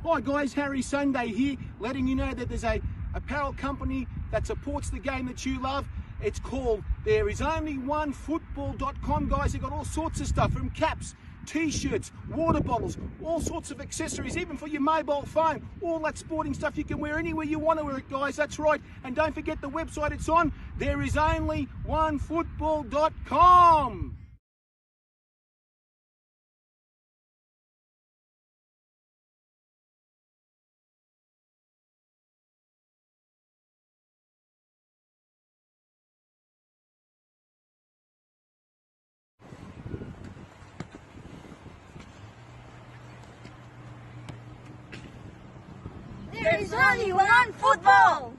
Hi guys, Harry Sunday here, letting you know that there's a apparel company that supports the game that you love. It's called thereisonlyonefootball.com, guys. They've got all sorts of stuff, from caps, t-shirts, water bottles, all sorts of accessories, even for your mobile phone. All that sporting stuff you can wear anywhere you want to wear it, guys. That's right. And don't forget the website it's on, therisonlyonefootball.com. There is only one football!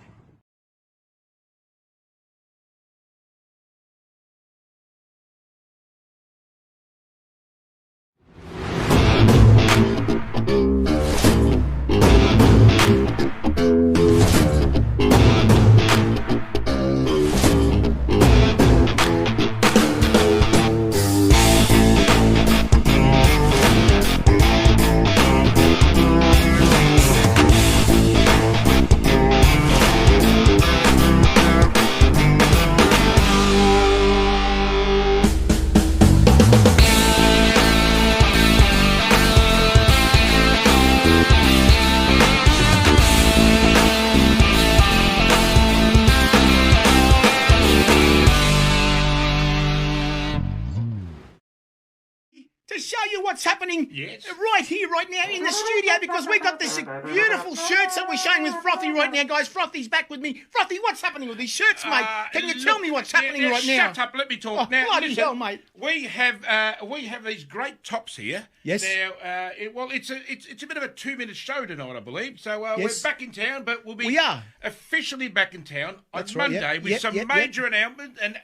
To show you what's happening right here, right now in the studio, because we got this beautiful shirts that we're showing with Frothy right now, guys. Frothy's back with me. Frothy, what's happening with these shirts, mate? Can you tell me what's happening right now? Shut up, let me talk. Now, bloody listen, hell, mate. We have these great tops here. Yes. Now, it's a bit of a 2-minute show tonight, I believe. So Yes. we're back in town, but we'll be We are. officially back in town on That's right, Monday yep, with yep, some yep, major announcements and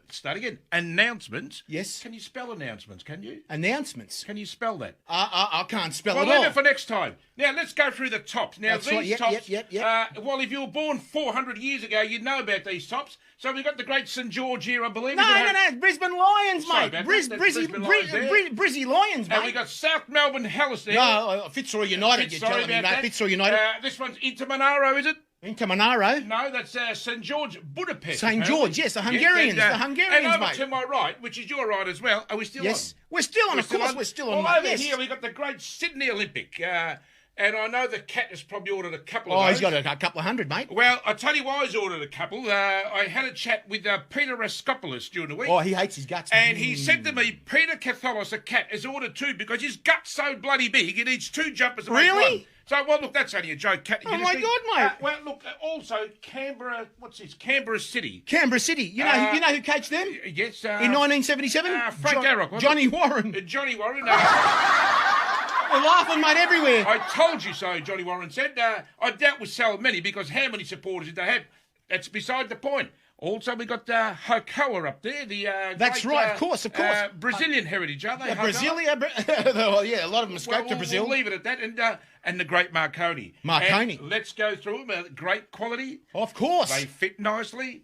start again. Announcements. Yes. Can you spell announcements? Can you? Announcements. Can you spell that? I can't spell Well, it leave all. it for next time. Now, let's go through the tops. Now, That's these right, yep, tops, yep. well, if you were born 400 years ago, you'd know about these tops. So we've got the great St. George here, I believe. No, Brisbane Lions, Sorry mate. about that. That's Brisbane Lions there. Brizzy Lions, mate. And we got South Melbourne Hellas there. No, Fitzroy United, you're telling me, mate. Fitzroy United. This one's Intermonaro, is it? Into Monaro. No, that's St. George, Budapest. St. apparently. George, yes, the Hungarians, and, the Hungarians, and over mate. to my right, which is your right as well. Are we still Yes, on? we're still on, of course, on? we're still All on, mate. over Yes. here, we got the great Sydney Olympic. And I know the cat has probably ordered a couple of Oh, those. he's got a couple of hundred, mate. Well, I'll tell you why he's ordered a couple. I had a chat with Peter Raskopoulos during the week. Oh, he hates his guts. And he said to me, Peter Catholos, a cat, has ordered 2 because his gut's so bloody big, he needs 2 jumpers to make Really? one. So, well, look, that's only a joke, cat. Oh, my God, mate. Well, look, also, Canberra, what's this? Canberra City. Canberra City. You know who coached them? Yes. In 1977? Frank Darroch, wasn't Johnny it? Warren. Johnny Warren. We're laughing, mate, everywhere. I told you so, Johnny Warren said. I doubt we'll sell many because how many supporters did they have? That's beside the point. Also, we got Hokoa up there. That's great, right, of course. Brazilian heritage, are they? Brasilia, well, yeah, a lot of them escaped to Brazil. We'll leave it at that. And the great Marconi. Marconi. And let's go through them. Great quality. Of course. They fit nicely.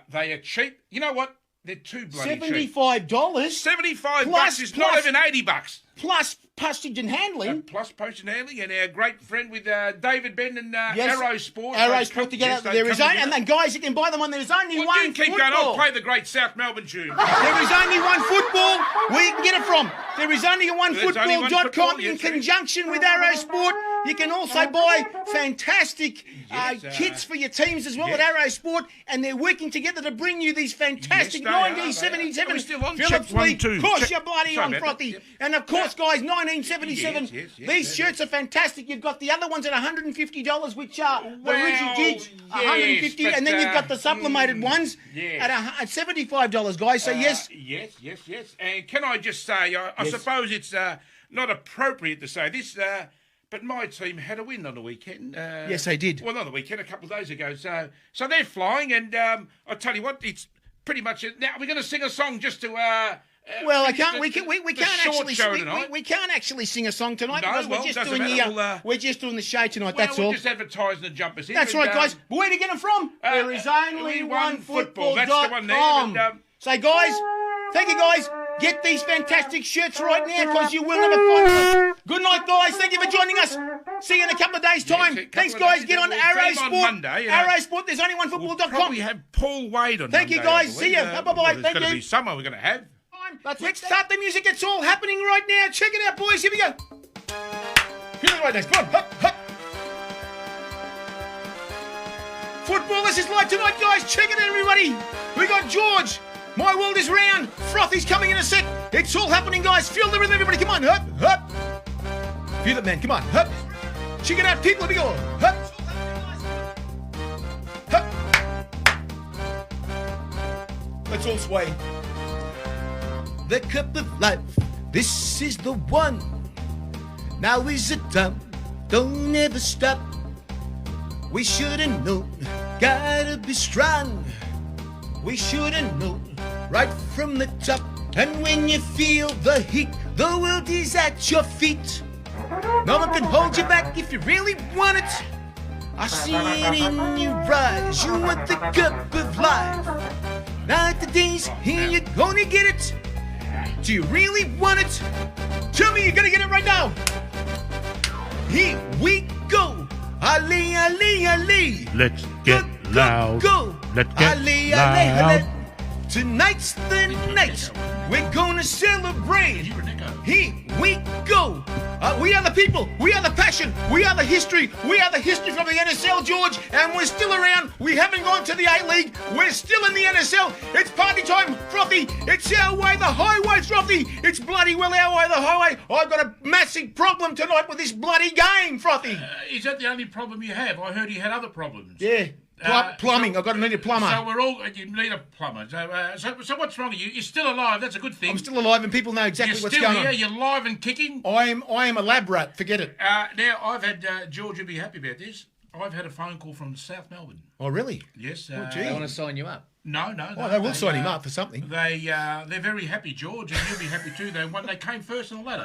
They are cheap. You know what? They're too bloody cheap. $75. $75 is not even $80. Plus postage and handling. Plus postage and handling, and our great friend with David Ben and Yes. Arrow Sport. Arrow Sport together. There is only, and then guys, you can buy them on. There is only Well, one you keep football. going. I'll play the great South Melbourne tune. There is only one football. Where you can get it from? There is only one There's only one football.com football, in yes, conjunction with Arrow Sport. You can also buy fantastic Yes, kits for your teams as well yes. at Arrow Sport, and they're working together to bring you these fantastic Yes, they are, 1977 Are we still on? Phillips Check 1, Lee. 2. Of course, Check- you're bloody Sorry on, about Frothy. that, yep. And of course, guys, 1977. Yes, These shirts are fantastic. You've got the other ones at $150, which are the Well, rigid jigs, $150, yes, and then but, you've got the sublimated ones yes. at $75, guys. So yes. Yes. And can I just say, I Yes. suppose it's not appropriate to say this, but my team had a win on the weekend. Yes, they did. Well, not the weekend, a couple of days ago. So they're flying, and I tell you what, it's pretty much it. Now we're going to sing a song just to. Well, I finish can't. the- We can't. We the can't short actually. show We, tonight. we can't actually sing a song tonight No, because well, we're just doesn't doing matter. the. We're just doing the show tonight. Well, That's we're all. just advertising the jumpers here. That's and, right, guys. But where to get them from? There is only one football. That's the one there. .com. And, So, guys, thank you, guys. Get these fantastic shirts right now because you will never find them. Good night, guys. Thank you for joining us. See you in a couple of days' time. Thanks, guys. Get on Arrow Sport. Monday, Arrow Sport. There's only one We'll football.com. probably have Paul Wade on Thank you, Monday, guys. I See believe. you. Bye-bye. There's Thank going to you. be summer we're going to have. Let's start the music. It's all happening right now. Check it out, boys. Here we go. Feel it right next. Come on. Hup, hup. Football, this is live tonight, guys. Check it out, everybody. We got George. My world is round. Frothy's coming in a sec. It's all happening, guys. Feel the rhythm, everybody. Come on. Hup, hup. Feel it, man. Come on. Hup. Check it out, people. Here we go. Hup. Hup. Let's all sway. The cup of life. This is the one. Now is the time. Don't ever stop. We should've known, gotta be strong. We should've known, right from the top. And when you feel the heat, the world is at your feet. No one can hold you back if you really want it. I see it in your eyes, you want the cup of life. Now the days here, you're gonna get it. Do you really want it? Tell me you're gonna get it right now. Here we go. Ali, Ali, Ali. Let's get loud. Go. Let's get Ali, loud. Ali, Ali. Tonight's the night. We're gonna celebrate. Here we go. We are the people. We are the passion. We are the history. We are the history from the NSL, George. And we're still around. We haven't gone to the A-League. We're still in the NSL. It's party time, Frothy. It's our way, the highway, Frothy. It's bloody well our way, the highway. I've got a massive problem tonight with this bloody game, Frothy. Is that the only problem you have? I heard you had other problems. Yeah. Plumbing. I've got to need a plumber. So we're all. You need a plumber. So what's wrong with you? You're still alive. That's a good thing. I'm still alive and people know exactly what's going on. You're live and kicking. I am a lab rat. Forget it. Now, I've had, George, you'll be happy about this. I've had a phone call from South Melbourne. Oh, really? Yes. Oh, gee. They want to sign you up. No. Oh, they will sign him up for something. They're very happy, George, and you'll be happy too. They came first on the ladder.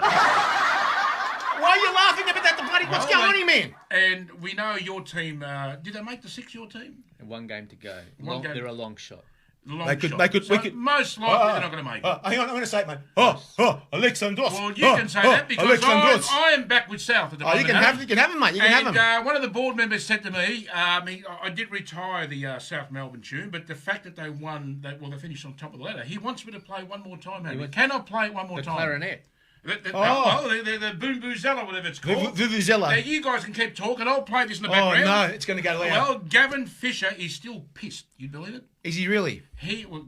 Why are you laughing about that? The bloody what's going on here, man? And we know your team. Did they make the six? Your team? One game to go. Game. They're a long shot. They could. So most likely they're not going to make it. Hang on, I'm going to say it, mate. Alexandros. Well, you can say that because I am back with South at the moment. You can have him, mate. You can have him. One of the board members said to me, I did retire the South Melbourne tune, but the fact that they won, they finished on top of the ladder. He wants me to play one more time. Can I play it one more time? The clarinet. The boom boozella, whatever it's called. Vuvuzela. Now you guys can keep talking. I'll play this in the Oh background. no, it's going to go loud. Well, Gavin Fisher is still pissed. You believe it? Is he really?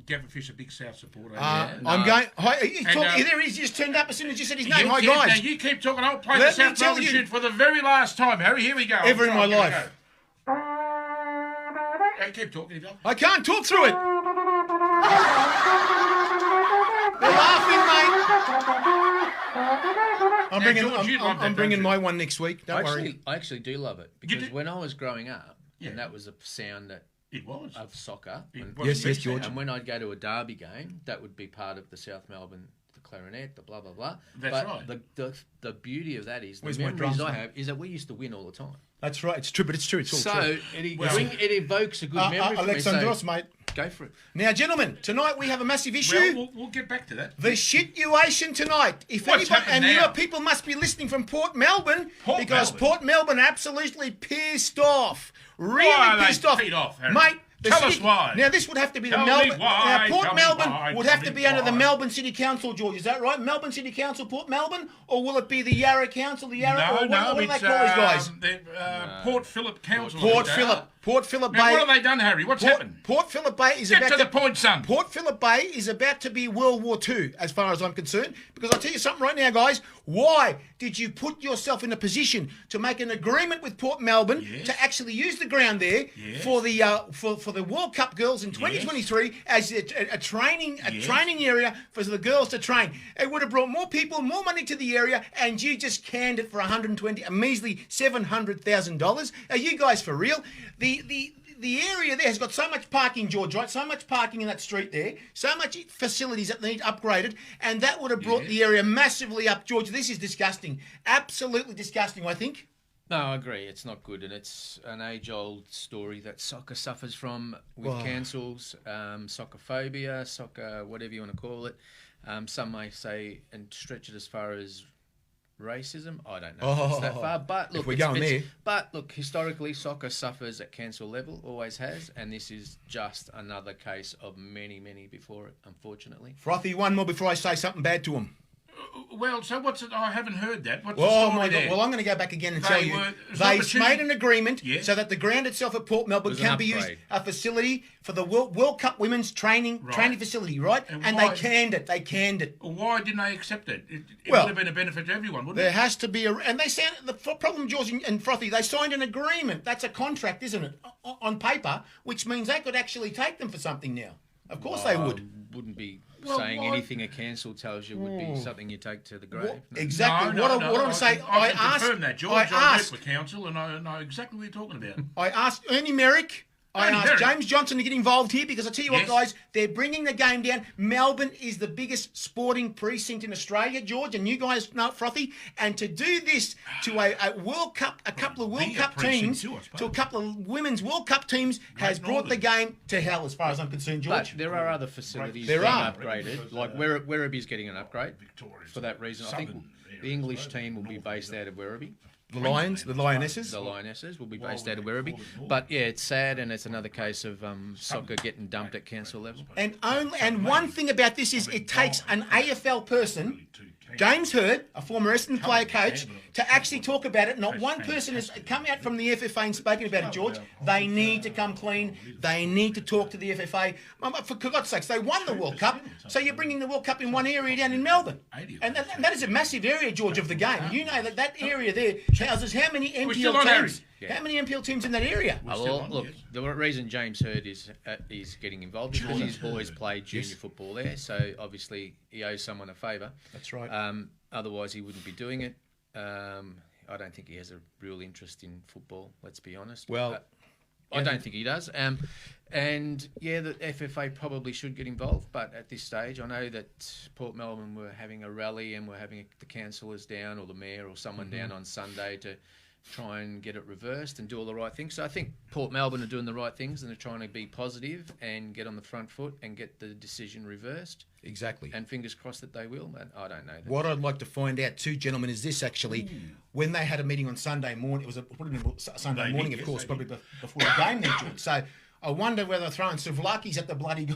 Gavin Fisher, big South supporter. I'm going. There he is. Just turned up as soon as you said his name. Hi Now guys. you keep talking. I'll play the South Melbourne tune for the very last time, Harry. Here we go. Ever in my life. Keep talking, if you I can't talk through it. They're laughing, mate. I'm bringing my one next week. Don't worry. I actually do love it because when I was growing up, and that was a sound that it was of soccer. Yes, George. And when I'd go to a derby game, that would be part of the South Melbourne, the clarinet, the blah blah blah. That's right. The beauty of that is Where's the my memories drums, I mate? have is that we used to win all the time. That's right. It's true, but it's true. It's all true. So it evokes a good memory. For Alexandros, me, mate. Go for it. Now, gentlemen, tonight we have a massive issue. Well, we'll get back to that. The situation tonight. If What's anybody, and happened now? you people must be listening from Port Melbourne Port Melbourne? Port Melbourne are absolutely pissed off. Really Why are pissed they off. peed off, Harry? Mate. Tell us why. Now, this would have to be Tell the me Melbourne. why, Now, Port tell me Melbourne why, would tell have to me be under the why. Melbourne City Council, George. Is that right? Melbourne City Council, Port Melbourne? Or will it be the Yarra Council? The Yarra? What do they call these guys? Port Phillip Council. Port Phillip Bay. Now, what have they done, Harry? What's happened? Port Phillip Bay is Get about to the point, son. Port Phillip Bay is about to be World War II, as far as I'm concerned. Because I'll tell you something right now, guys. Why did you put yourself in a position to make an agreement with Port Melbourne to actually use the ground there for the for the World Cup girls in 2023 as a training area for the girls to train? It would have brought more people, more money to the area, and you just canned it for a measly $700,000. Are you guys for real? The area there has got so much parking, George, right? So much parking in that street there. So much facilities that need upgraded. And that would have brought the area massively up. George, this is disgusting. Absolutely disgusting, I think. No, I agree. It's not good. And it's an age-old story that soccer suffers from with cancels, soccer phobia, soccer, whatever you want to call it. Some may say and stretch it as far as racism. I don't know if it's that far, but look, we're going there. But look, historically, soccer suffers at cancel level, always has, and this is just another case of many, many before it, unfortunately. Frothy, one more before I say something bad to him. Well, so what's it? I haven't heard that. What's Oh the story my there? God! Well, I'm going to go back again and tell you it was they opportunity- made an agreement Yes. so that the ground itself at Port Melbourne Was can an be used upgrade. a facility for the World Cup women's training facility, right? And And why? they canned it. They canned it. Why didn't they accept it? It Well, would have been a benefit to everyone, wouldn't There it? has to be and they signed the problem, George and Frothy. They signed an agreement. That's a contract, isn't it? On paper, which means they could actually take them for something now. Of course they would. Wouldn't be Well, saying why- anything a cancel tells you would be something you take to the grave. Well, No. exactly. No, what I'm saying, I can asked. confirm that, George. I I asked. work for council, and I know exactly what you're talking about. I asked Ernie Merrick. I Ernie asked Merrick. James Johnson to get involved here because I tell you what, Yes. guys, they're bringing the game down. Melbourne is the biggest sporting precinct in Australia, George, and you guys know it, Frothy. And to do this to a World Cup, a couple of World Be a Cup precinct teams, too, I suppose. to a couple of women's World Cup teams, has brought the game to hell, as far as I'm concerned, George. But there are other facilities There being are. upgraded, like Werribee's getting an upgrade for that reason. I think the English team will be based out of Werribee. The Lions, the Lionesses. The Lionesses will be based out of Werribee. But yeah, it's sad, and it's another case of soccer getting dumped at council level. And one thing about this is it takes an AFL person, James Hurd, a former Essendon player coach, to actually talk about it. Not one person has come out from the FFA and spoken about it, George. They need to come clean. They need to talk to the FFA. For God's sakes, they won the World Cup, so you're bringing the World Cup in one area down in Melbourne. And that is a massive area, George, of the game. You know that area there houses how many still on, NPL Harry? teams? How many NPL teams in that area? Well, look, the reason James Hurd is getting involved is because his boys played junior football there, so obviously he owes someone a favour. That's right. Otherwise, he wouldn't be doing it. I don't think he has a real interest in football, let's be honest. Well, I don't think he does. And yeah, the FFA probably should get involved, but at this stage, I know that Port Melbourne were having a rally and were having the councillors down or the mayor or someone down on Sunday to try and get it reversed and do all the right things. So I think Port Melbourne are doing the right things and they're trying to be positive and get on the front foot and get the decision reversed. Exactly. And fingers crossed that they will, but I don't know. What I'd like to find out too, gentlemen, is this actually, when they had a meeting on Sunday morning, it was Sunday morning, of course, probably before the game there, George. So I wonder whether they're throwing souvlaki's at the bloody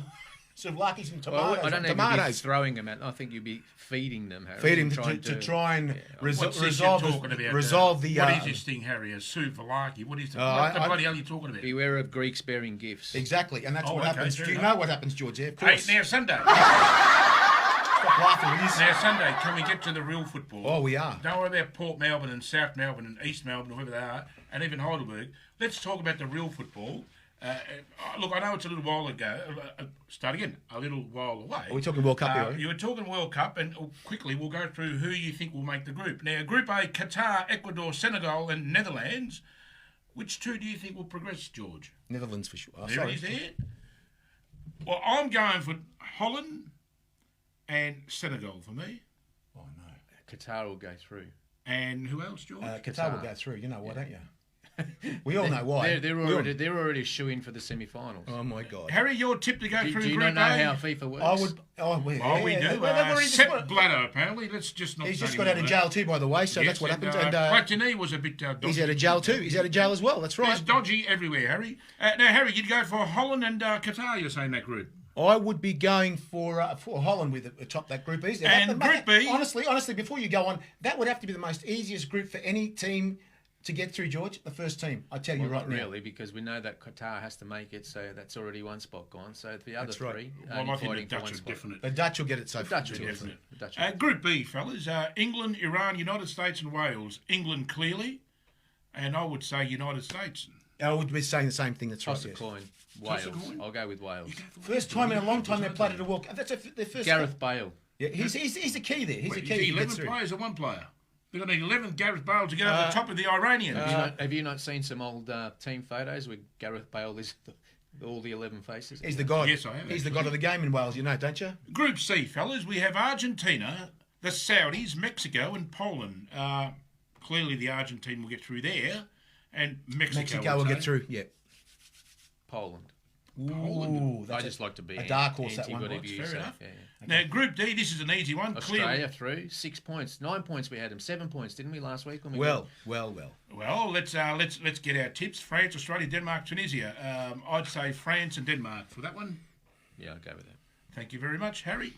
souvlaki's and tomatoes. Well, I don't know if you'd be tomatoes. throwing them at. I think you'd be feeding them, Harry. Feed him trying to try and What's this you're resolve talking about, the. what is this thing, Harry? A souvlaki? What is it? What the bloody hell are you talking about? Beware of Greeks bearing gifts. Exactly, and that's what okay, happens. fair Do you enough. know what happens, George? Yeah, of Hey, course. now Sunday. Stop laughing, will you? Now Sunday, can we get to the real football? Oh, we are. Don't worry about Port Melbourne and South Melbourne and East Melbourne, whoever they are, and even Heidelberg. Let's talk about the real football. Look, I know it's a little while ago. Start again. A little while away. Are we talking World Cup here? You were talking World Cup, and quickly we'll go through who you think will make the group. Now, Group A: Qatar, Ecuador, Senegal, and Netherlands. Which two do you think will progress, George? Netherlands for sure. Oh, There sorry. he's there. Well, I'm going for Holland and Senegal for me. Oh no. Qatar will go through. And who else, George? Qatar will go through. You know why, don't you? We all know why. They're already shooing for the semi-finals. Oh my God. Harry, your tip to go Do through you Group not know A? how FIFA works? I would. Oh, We do. Well, they've already just Sepp got- Blatter, apparently. Let's just not. He's just say got out of anything jail about too, by the way. So that. that's what Yes, happens. And And Platini was a bit dodgy. he's out of jail too. He's out of jail as well. That's right. There's dodgy everywhere, Harry. Now, Harry, you'd go for Holland and Qatar, you're saying, that group. I would be going for Holland with atop that group easily. And Group B? Honestly, before you go on, that would have to be the most easiest group for any team to get through, George. The first team, I tell you Well, right not now. really, because we know that Qatar has to make it, so that's already one spot gone. So the other That's right. three Well, only I think fighting the for Dutch one are spot. definite. The Dutch will get it so far. Dutch will get Definite. it. The Dutch will. Group B, fellas. England, Iran, United States, and Wales. England clearly, and I would say United States. I would be saying the same thing. That's Toss a right. Yes. coin. Toss a Wales. coin? I'll go with Wales. First time in a long time they played at a World Cup. That's their first. Gareth Bale. Yeah, he's the key there. He's the Is key. he He 11 gets through. players or one player? They're going to need 11 Gareth Bale to go over the top of the Iranians. Have you not seen some old team photos where Gareth Bale is all the 11 faces? He's the god. Yes, I have, He's the actually. god of the game in Wales. You know, don't you? Group C, fellas, we have Argentina, the Saudis, Mexico, and Poland. Clearly, the Argentine will get through there, and Mexico Mexico will say. get through. Yeah. Poland. Ooh, I that's just like to be a dark horse, that one. whatever you Fair say. enough. Yeah, yeah. Now, Group D, this is an easy one. Australia through 6 points, 9 points. We had them 7 points, didn't we, last week? When we Well. Well, let's get our tips. France, Australia, Denmark, Tunisia. I'd say France and Denmark for that one. Yeah, I'll go with that. Thank you very much, Harry.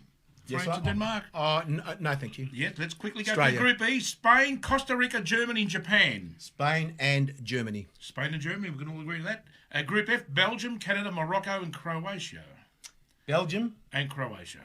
Yes, France and Denmark. No, thank you. Yeah, let's quickly go Australia. to Group E. Spain, Costa Rica, Germany, and Japan. Spain and Germany. Spain and Germany, we can all agree to that. Group F, Belgium, Canada, Morocco, and Croatia. Belgium. And Croatia.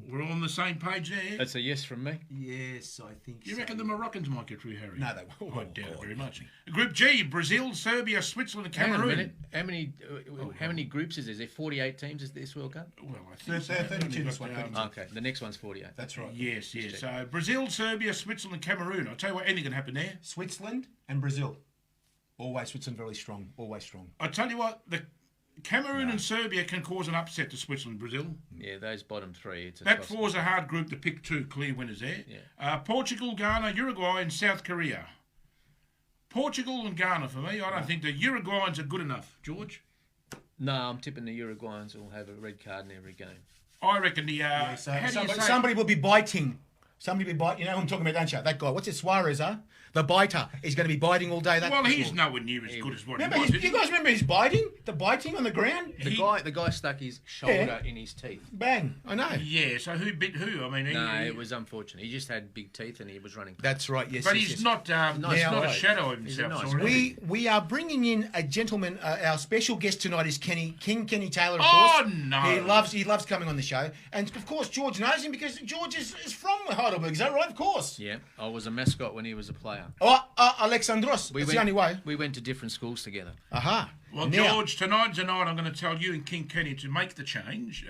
We're all on the same page there. That's a yes from me. Yes, I think You so. reckon the Moroccans might get through, Harry? No, they won't. I doubt it very much. Group G, Brazil, Serbia, Switzerland, and Hang on a Cameroon. minute. How many groups is there? Is there 48 teams at this World Cup? Well, I think so. 32 this one. Okay, the next one's 48. That's right. Yes. So Brazil, Serbia, Switzerland, Cameroon. I'll tell you what, anything can happen there. Switzerland and Brazil. Always Switzerland very strong. Always strong. I'll tell you what, the Cameroon and Serbia can cause an upset to Switzerland and Brazil. Yeah, those bottom three. It's a That toss. four's a hard group to pick two clear winners there. Yeah. Portugal, Ghana, Uruguay, and South Korea. Portugal and Ghana for me. I don't think the Uruguayans are good enough, George. No, I'm tipping the Uruguayans will have a red card in every game. I reckon the... how do you say- Somebody will be biting. Somebody will be biting. You know who I'm talking about, don't you? That guy. What's it, Suarez, huh? The biter. He's going to be biting all day. That's Well, for he's sure. nowhere near as good as what Remember, he was. is you he? guys remember his biting? The biting on the ground? The guy stuck his shoulder in his teeth. Bang. I know. Yeah, so who bit who? I mean, No, it was unfortunate. He just had big teeth and he was running. That's right, yes. But yes, he's yes. not. He's not a guy. shadow of He's a himself. nice sorry. guy. We are bringing in a gentleman. Our special guest tonight is King Kenny Taylor. Of Oh, course. no. He loves coming on the show, and of course George knows him because George is from Heidelberg. Is that right? Of course. Yeah, I was a mascot when he was a player. Oh, Alexandros. That's the only way. We went to different schools together. Aha. Well, Now- George, tonight's the night I'm going to tell you and King Kenny to make the change.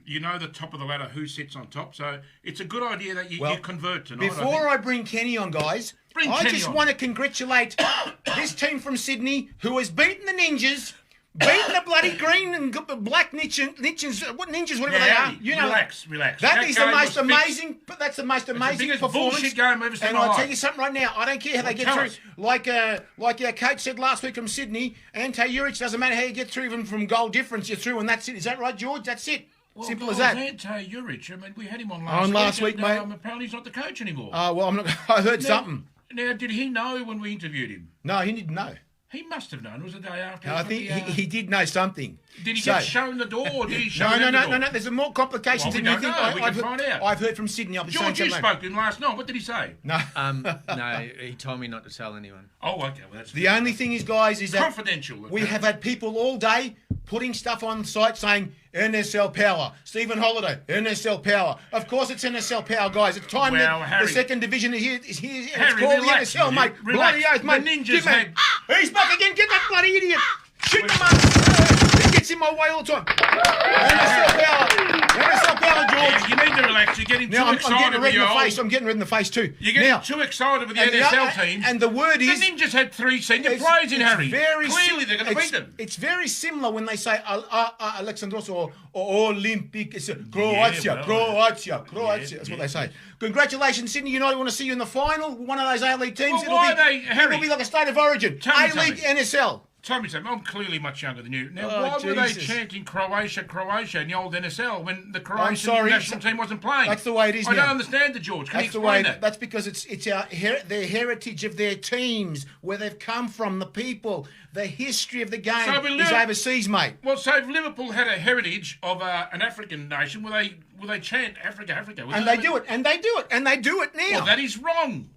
You know the top of the ladder, who sits on top. So it's a good idea that you convert tonight. Before I bring Kenny on, guys, Bring I Kenny just on. want to congratulate this team from Sydney who has beaten the Ninjas, beaten the bloody green and black ninjas, whatever they are. You know, relax. That is the game most was amazing. But that's the most amazing biggest performance. bullshit game I've ever seen in And my I'll tell life. you something right now. I don't care how they get tell through. us. Like our coach said last week from Sydney, Ante Juric, doesn't matter how you get through, even from goal difference, you're through, and that's it. Is that right, George? That's it. Simple as that. Ante Juric, I mean, we had him on last week, and, mate. Apparently he's not the coach anymore. Well, I'm not. I heard something. Now, did he know when we interviewed him? No, he didn't know. He must have known. It was the day after. I think he did know something. Did he get shown the door, or did he show No. them the door? There's more complications Well, than we you don't think. know. We can find out. I've heard from Sydney. I'll be saying George, you something. spoke to him last night. What did he say? No. No, he told me not to tell anyone. Oh, okay. Well, that's The only thing is, guys, is that confidential. we have had people all day putting stuff on site saying NSL Power, Stephen Holiday, NSL Power. Of course, it's NSL Power, guys. It's time Well, that Harry- the second division is here. It's Harry, called relax, the NSL, will you? mate. Relax. Bloody oath, mate. The Ninjas Give me- had- He's back again. Get that bloody idiot. Shoot him up. He gets in my way all the time. NSL Power. NSL Power, George. You need to relax. You're getting Now, too I'm excited getting red in the with your face. I'm getting red in the face too. You're getting Now, too excited with the and NSL team. And the word is... The Ninjas had 3 senior players in, Harry. Clearly, they're going to beat them. It's very similar when they say Alexandros or Olympic. It's Croatia, Croatia. That's what they say. Congratulations, Sydney United. We want to see you in the final. One of those A-League teams. Well, why are they, Harry? It'll be like a state of origin. Tell me A-League, something. NSL. Tell me something. I'm clearly much younger than you. Now, Oh, why were they Jesus. chanting Croatia, Croatia in the old NSL when the Croatian sorry. national team wasn't playing? That's the way it is I now. don't understand it, George. Can you That's the way. explain that? That's because it's their heritage of their teams, where they've come from, the people, the history of the game So we is live- overseas, mate. Well, so if Liverpool had a heritage of an African nation, will they chant Africa, Africa? And they do it, and they do it, and they do it now. Well, that is wrong.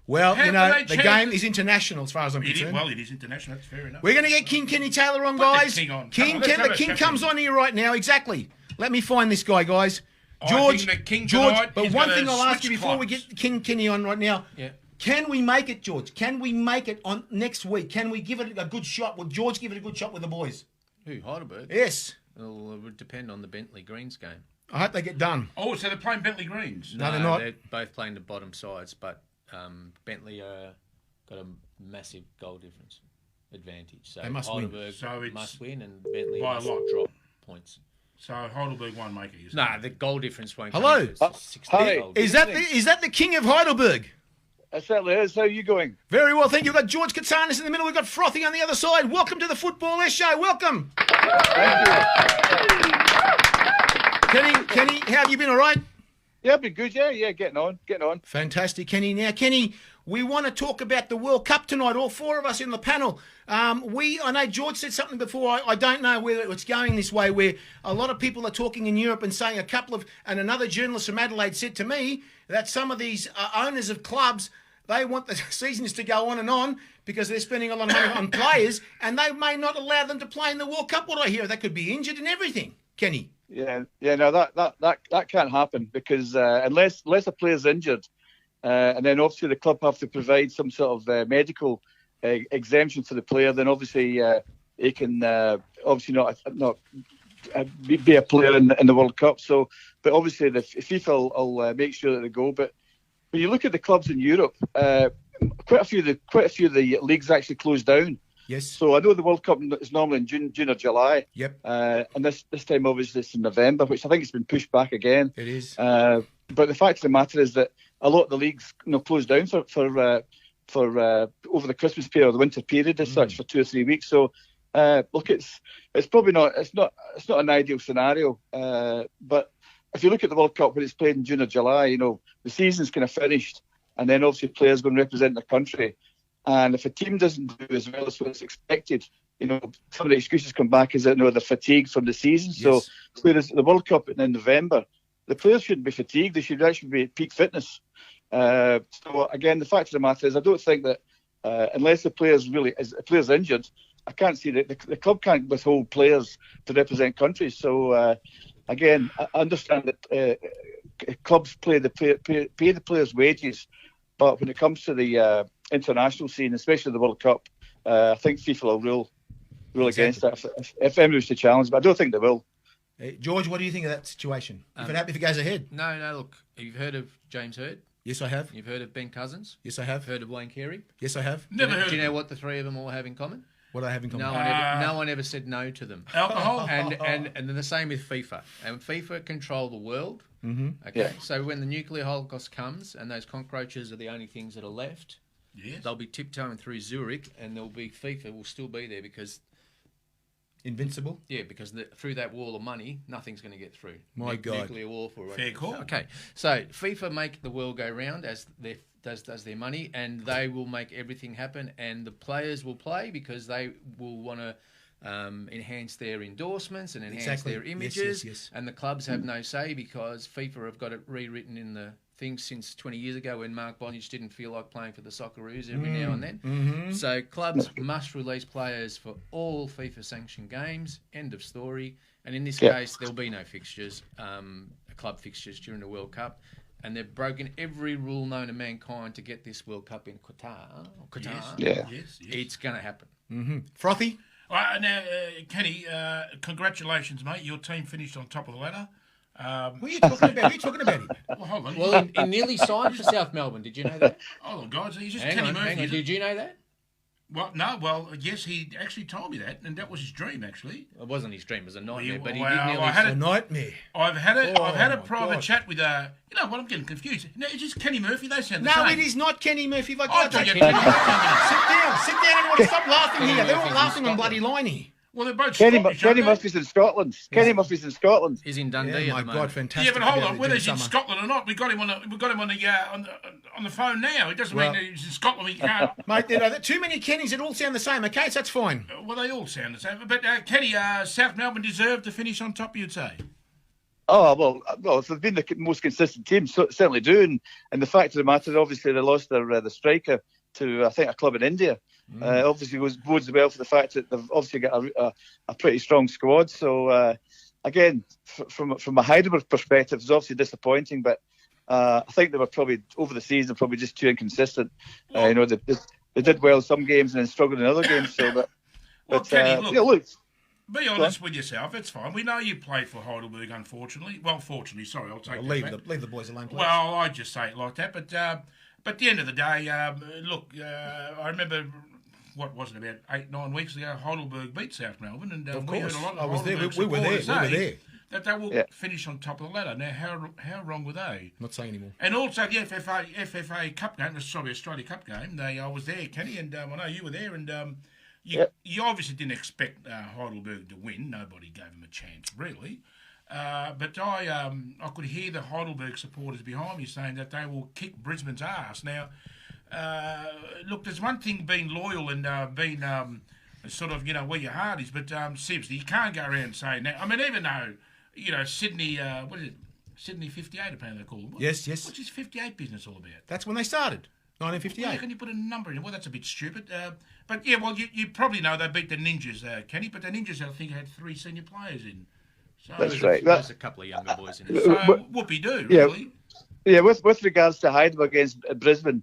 Well, How you can know, they the change game it? is international as far as I'm It is, concerned. well, it is international. That's fair enough. We're going to get King Kenny Taylor on, Put the guys. King on. King, Come on, let's Ken, have the a King chat comes with him. on here right now. Exactly. Let me find this guy, guys. I George, think the King George. tonight But is one gonna thing I'll ask you switch before we clocks. get King Kenny on right now. Yeah. Can we make it, George? Can we make it on next week? Can we give it a good shot? Will George give it a good shot with the boys? Who, Heidelberg? Yes. Well, it would depend on the Bentley Greens game. I hope they get done. Oh, so they're playing Bentley Greens. No, they're not. They're both playing the bottom sides, but Bentley got a massive goal difference advantage. So They must win. Heidelberg So it's must win, and Bentley by a must lot. drop points. So Heidelberg won't make it. Nah, the goal difference won't. Hello? Come in. It's 16 Hi. goal Is that the King of Heidelberg? It certainly is. How are you going? Very well, thank you. We've got George Cotsanis in the middle. We've got Frothy on the other side. Welcome to the Football S Show. Welcome. Thank you. Kenny, how have you been? All right? Yeah, been good. Yeah, getting on. Fantastic, Kenny. Now, Kenny, we want to talk about the World Cup tonight, all four of us in the panel. I know George said something before, I don't know whether it's going this way, where a lot of people are talking in Europe and saying and another journalist from Adelaide said to me that some of these owners of clubs, they want the seasons to go on because they're spending a lot of money on players, and they may not allow them to play in the World Cup. What I hear, they could be injured and everything, Kenny. Yeah. No, that can't happen because unless a player's injured, and then obviously the club have to provide some sort of medical exemption for the player, then obviously he can obviously not be a player in the World Cup. So, but obviously the FIFA will make sure that they go. But when you look at the clubs in Europe, quite a few of the leagues actually closed down. Yes. So I know the World Cup is normally in June or July. Yep. And this time obviously it's in November, which I think it's been pushed back again. It is. But the fact of the matter is that a lot of the leagues closed down for over the Christmas period or the winter period as such for 2 or 3 weeks. So look, it's probably not an ideal scenario. But if you look at the World Cup when it's played in June or July, the season's kind of finished, and then obviously players going to represent their country. And if a team doesn't do as well as what's expected, some of the excuses come back is that they're fatigued from the season. Yes. So whereas the World Cup in November, the players shouldn't be fatigued; they should actually be at peak fitness. So again, the fact of the matter is, I don't think that unless the player's injured, I can't see that the club can't withhold players to represent countries. So again, I understand that clubs pay the players' wages, but when it comes to the international scene, especially the World Cup, I think FIFA will rule against that if anyone was to challenge, but I don't think they will. George, what do you think of that situation? If it goes ahead? No, look, you've heard of James Hird? Yes, I have. You've heard of Ben Cousins? Yes, I have. Heard of Wayne Carey? Yes, I have. Never heard. Do you know what the three of them all have in common? What do I have in common? No one ever said no to them. Alcohol. And then the same with FIFA. And FIFA control the world. Mm-hmm. Okay. Yeah. So when the nuclear holocaust comes and those cockroaches are the only things that are left, yes, they'll be tiptoeing through Zurich, and FIFA will still be there because invincible. Yeah, because through that wall of money, nothing's going to get through. My God. Nuclear warfare. Fair call. Okay, so FIFA make the world go round as does their money, and they will make everything happen, and the players will play because they will want to enhance their endorsements and enhance their images, yes. And the clubs have no say because FIFA have got it rewritten in the thing since 20 years ago when Mark Bonic didn't feel like playing for the Socceroos every now and then. Mm-hmm. So clubs must release players for all FIFA-sanctioned games, end of story. And in this case, there'll be no fixtures, club fixtures during the World Cup. And they've broken every rule known to mankind to get this World Cup in Qatar. Yes. It's going to happen. Mm-hmm. Frothy? Now, Kenny, congratulations, mate. Your team finished on top of the ladder. What are you talking about? Who are you talking about? Well, hold on. Well, he nearly signed for South Melbourne. Did you know that? Oh, guys, he's just Hang Kenny on. Murphy. Did you know that? Well, no. Well, yes, he actually told me that, and that was his dream, actually. It wasn't his dream; it was a nightmare. But he Well, did nearly. I had A nightmare. I've had a my private God. chat with you know what? I'm getting confused. No, it's just Kenny Murphy. They sound the No, same. it is not Kenny Murphy. I God, thought sit you- down, everyone. Stop laughing here. They're all Murphy's in laughing on Scotland. bloody Liney. Well, they're both Kenny Scottish, aren't they? Murphy's in Scotland. Kenny Murphy's in Scotland. He's in Dundee Yeah, at my the God, moment. fantastic. Yeah, but hold to be on. able to Whether do he's in summer. Scotland or not, we got him on the phone now. It doesn't Well- mean that he's in Scotland. We can't. Mate, there are too many Kennys that all sound the same, okay? So that's fine. Well, they all sound the same. But Kenny, South Melbourne deserved to finish on top, you'd say. Oh, well, if they've been the most consistent team, certainly do. And the fact of the matter, obviously, they lost the striker to, I think, a club in India. Obviously, bodes well for the fact that they've obviously got a pretty strong squad. So, again, from a Heidelberg perspective, it's obviously disappointing, but I think they were probably, over the season, probably just too inconsistent. They did well in some games and then struggled in other games. So, Kenny, look. Be honest with yourself. It's fine. We know you played for Heidelberg, unfortunately. Well, fortunately, sorry, I'll take that back. Leave the boys alone, please. Well, I just say it like that. But at the end of the day, I remember, what was it, about 8-9 weeks ago, Heidelberg beat South Melbourne. And Of we course. heard a lot of I was there. Heidelberg We were there. supporters say that they will Yeah. finish on top of the ladder. Now, how wrong were they? Not saying anymore. And also the FFA Cup game, sorry, Australia Cup game. I was there, Kenny, and I know you were there, and you obviously didn't expect Heidelberg to win. Nobody gave them a chance, really. But I could hear the Heidelberg supporters behind me saying that they will kick Brisbane's ass. Now, look, there's one thing being loyal and being sort of, where your heart is, but seriously, you can't go around saying that. I mean, even though, Sydney, what is it? Sydney 58, apparently they call it. Yes. What's this 58 business all about? That's when they started, 1958. Well, how can you put a number in? Well, that's a bit stupid. But yeah, well, you probably know they beat the Ninjas, Kenny, but the Ninjas, I think, had 3 senior players in. So That's right. There's a couple of younger boys in it. So, whoopie-doo, Yeah. really. Yeah, with regards to Heidelberg against Brisbane,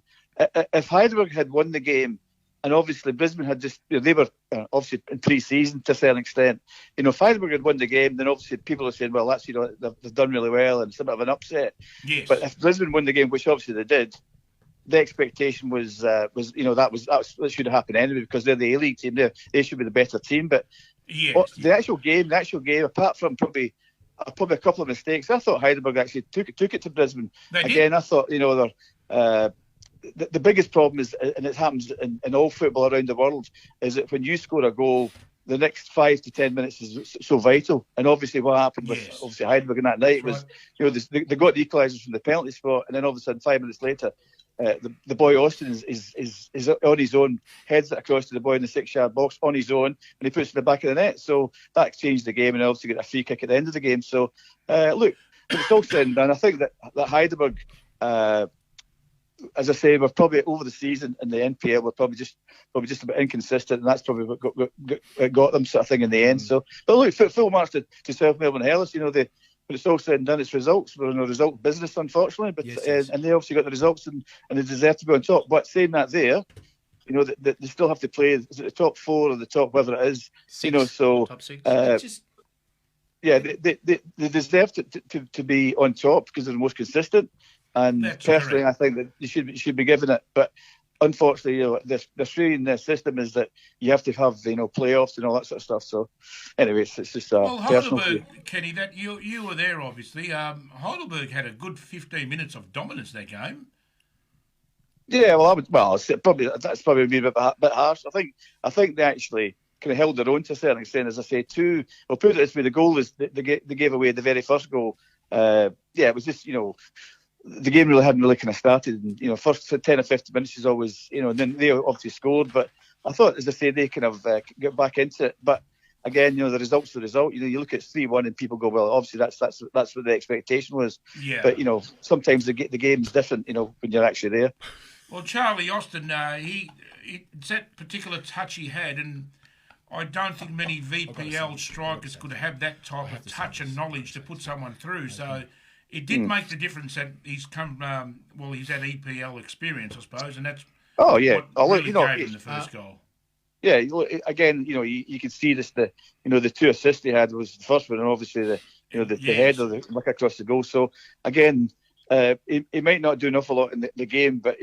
if Heidelberg had won the game, and obviously Brisbane had just, they were obviously in pre-season to a certain extent. If Heidelberg had won the game, then obviously people are saying, well, that's, they've done really well and it's a bit of an upset. Yes. But if Brisbane won the game, which obviously they did, the expectation was that should have happened anyway because they're the A-League team. They should be the better team. But the actual game, apart from probably a couple of mistakes, I thought Heidelberg actually took it to Brisbane. Again, I thought, the biggest problem is, and it happens in all football around the world, is that when you score a goal, the next 5 to 10 minutes is so vital. And obviously what happened with obviously Heidelberg in that night was, they got the equalisers from the penalty spot, and then all of a sudden 5 minutes later, the boy Austin is on his own, heads it across to the boy in the 6-yard box on his own, and he puts it in the back of the net. So that changed the game, and obviously got a free kick at the end of the game. So look, it's all said and done. I think that Heidelberg, as I say, we're probably over the season in the NPL, we're probably just a bit inconsistent, and that's probably what got them sort of thing in the end. So, but look, full marks to South Melbourne Hellas. When it's all said and done, it's results. We're in a result business, unfortunately, but Yes. And they obviously got the results and they deserve to be on top. But saying that, they still have to play. Is it the top 4 or the top whatever it is? Top 6. They deserve to be on top because they're the most consistent. And That's personally, correct. I think that you should be given it. But unfortunately, the Australian system is that you have to have playoffs and all that sort of stuff. So anyway, it's just Well, personal. Heidelberg, Kenny, that you were there, obviously. Heidelberg had a good 15 minutes of dominance that game. Yeah, well, that's probably a bit harsh. I think they actually kind of held their own to a certain extent. As I say, I'll put it this way: the goal is they gave away the very first goal. It was just the game really hadn't really kind of started. And, first 10 or 15 minutes is always, and then they obviously scored. But I thought, as I say, they kind of get back into it. But again, the result's the result. You look at 3-1 and people go, well, obviously that's what the expectation was. Yeah. But, sometimes the game's different, when you're actually there. Well, Charlie Austin, it's that particular touch he had, and I don't think many VPL strikers could have that type of touch and knowledge to put someone through. So it did make the difference that he's he's had EPL experience, I suppose, and that's what really gave him the first goal. Yeah, again, you can see this. The 2 assists he had was the first one, and obviously the header, the look across the goal. So again, he might not do an awful lot in the game, but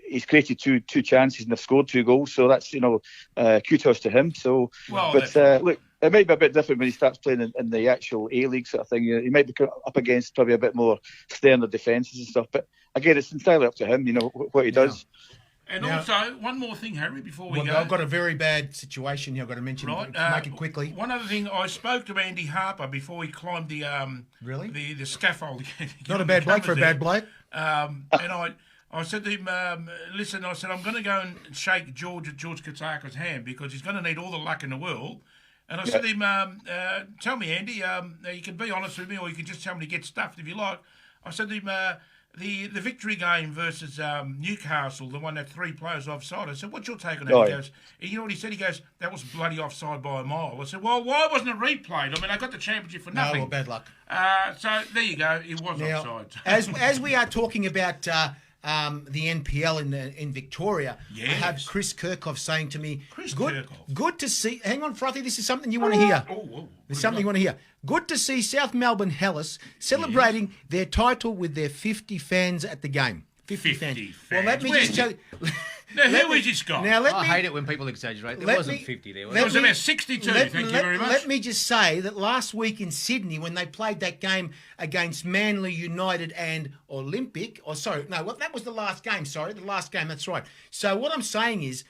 he's created two chances and they've scored 2 goals. So that's kudos to him. So, look, it might be a bit different when he starts playing in the actual A-League sort of thing. He might be up against probably a bit more sterner defences and stuff. But again, it's entirely up to him. What he does. And also, one more thing, Harry, before we go. I've got a very bad situation here I've got to mention. Right. Make it quickly. One other thing, I spoke to Andy Harper before he climbed the the scaffold. Not a bad bloke for a bad bloke. And I said to him, listen, I said, I'm going to go and shake George Cotsanis' hand because he's going to need all the luck in the world. And I said to him, tell me, Andy, you can be honest with me or you can just tell me to get stuffed if you like. I said to him, the victory game versus Newcastle, the one that 3 players offside. I said, what's your take on that? He goes, you know what he said? He goes, that was bloody offside by a mile. I said, well, why wasn't it replayed? I mean, I got the championship for nothing. No, well, bad luck. So there you go. It was Now, offside. as we are talking about the NPL in Victoria, Yes. I have Chris Kirkhoff saying to me, Chris good Kirkhoff. to see. Hang on, Frothy, this is something you want to hear. There's something you want to hear. Good to see South Melbourne Hellas celebrating their title with their 50 fans at the game. 50 fans. Well, let me just tell you. Now, who is this guy? Now, let I me, hate it when people exaggerate. There let wasn't me- 50 there. Was let It there? was me- about 62, thank you very much. Let me just say that last week in Sydney, when they played that game against Manly United and Olympic, that was the last game. Sorry, the last game. That's right. So what I'm saying is,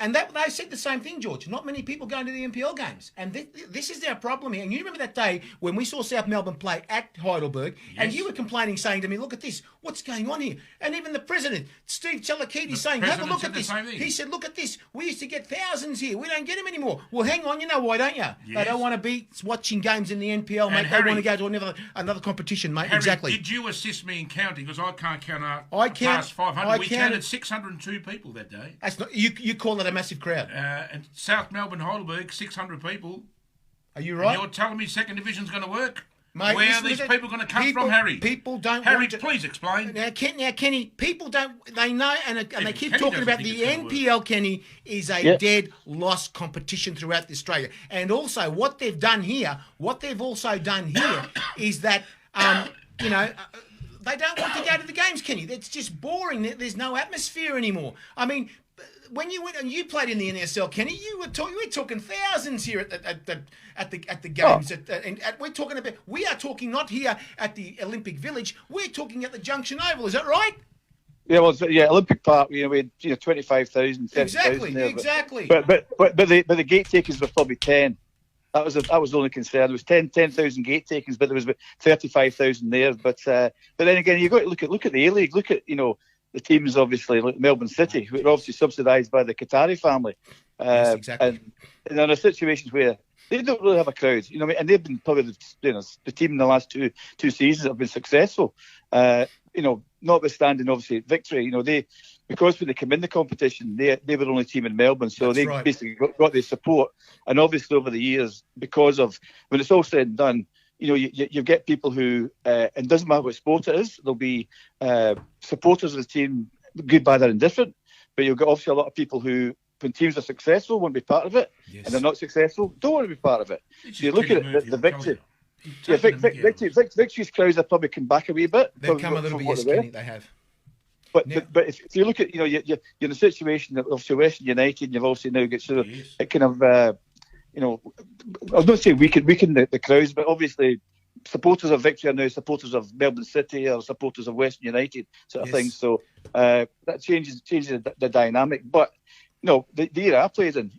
and they said the same thing, George. Not many people going to the NPL games, and this is our problem here. And you remember that day when we saw South Melbourne play at Heidelberg, and you were complaining, saying to me, "Look at this, what's going on here?" And even the president, Steve Chalakiti, saying, "Have a look at this." He said, "Look at this. We used to get thousands here. We don't get them anymore." Well, hang on. You know why, don't you? They don't want to be watching games in the NPL, mate. They want to go to another competition, mate. Harry, exactly. Did you assist me in counting? Because I can't count I past 500. We counted counted 602 people that day. That's not you call that a massive crowd. And South Melbourne, Heidelberg, 600 people. Are you right? You're telling me second division's going to work? Mate, Where listen, are these listen, people going to come people- from, Harry? people don't Harry, want to- please explain. Now, Kenny, people don't. They know, and they keep Kenny talking doesn't about think the it's gonna work. NPL. Kenny is a dead lost competition throughout Australia, and also what they've done here. What they've also done here is that they don't want to go to the games, Kenny. It's just boring. There's no atmosphere anymore. I mean, when you went and you played in the NSL, Kenny, you were talking thousands here at the games. We are talking not here at the Olympic Village. We're talking at the Junction Oval. Is that right? Yeah, well, Olympic Park. We had 25,000, 30,000 there. Exactly. But the gate takers were probably 10. That was the only concern. There was 10,000 gate takings, but there was about 35,000 there. But then again, you got to look at the A League. Look at the teams, obviously, like Melbourne City, who are obviously subsidised by the Qatari family. Yes, exactly. And there are situations where they don't really have a crowd, and they've been probably the team in the last two seasons that have been successful. Notwithstanding obviously victory, because when they came in the competition, they were the only team in Melbourne, so That's they right. basically got their support. And obviously over the years, because of when it's all said and done, you get people who, and it doesn't matter what sport it is, there'll be supporters of the team, good, bad, or indifferent. But you'll get obviously a lot of people who, when teams are successful, want to be part of it, and they're not successful, don't want to be part of it. So you look at the victory. Yeah, victory's crowds have probably come back a wee bit. They've come a little bit, yes, Kenny, they have. But if you look at, you're in a situation that obviously Western United, you've obviously now got sort of it kind of, I was not saying weaken the crowds, but obviously supporters of Victory are now supporters of Melbourne City or supporters of Western United sort of thing. So that changes the dynamic. But the era I played in,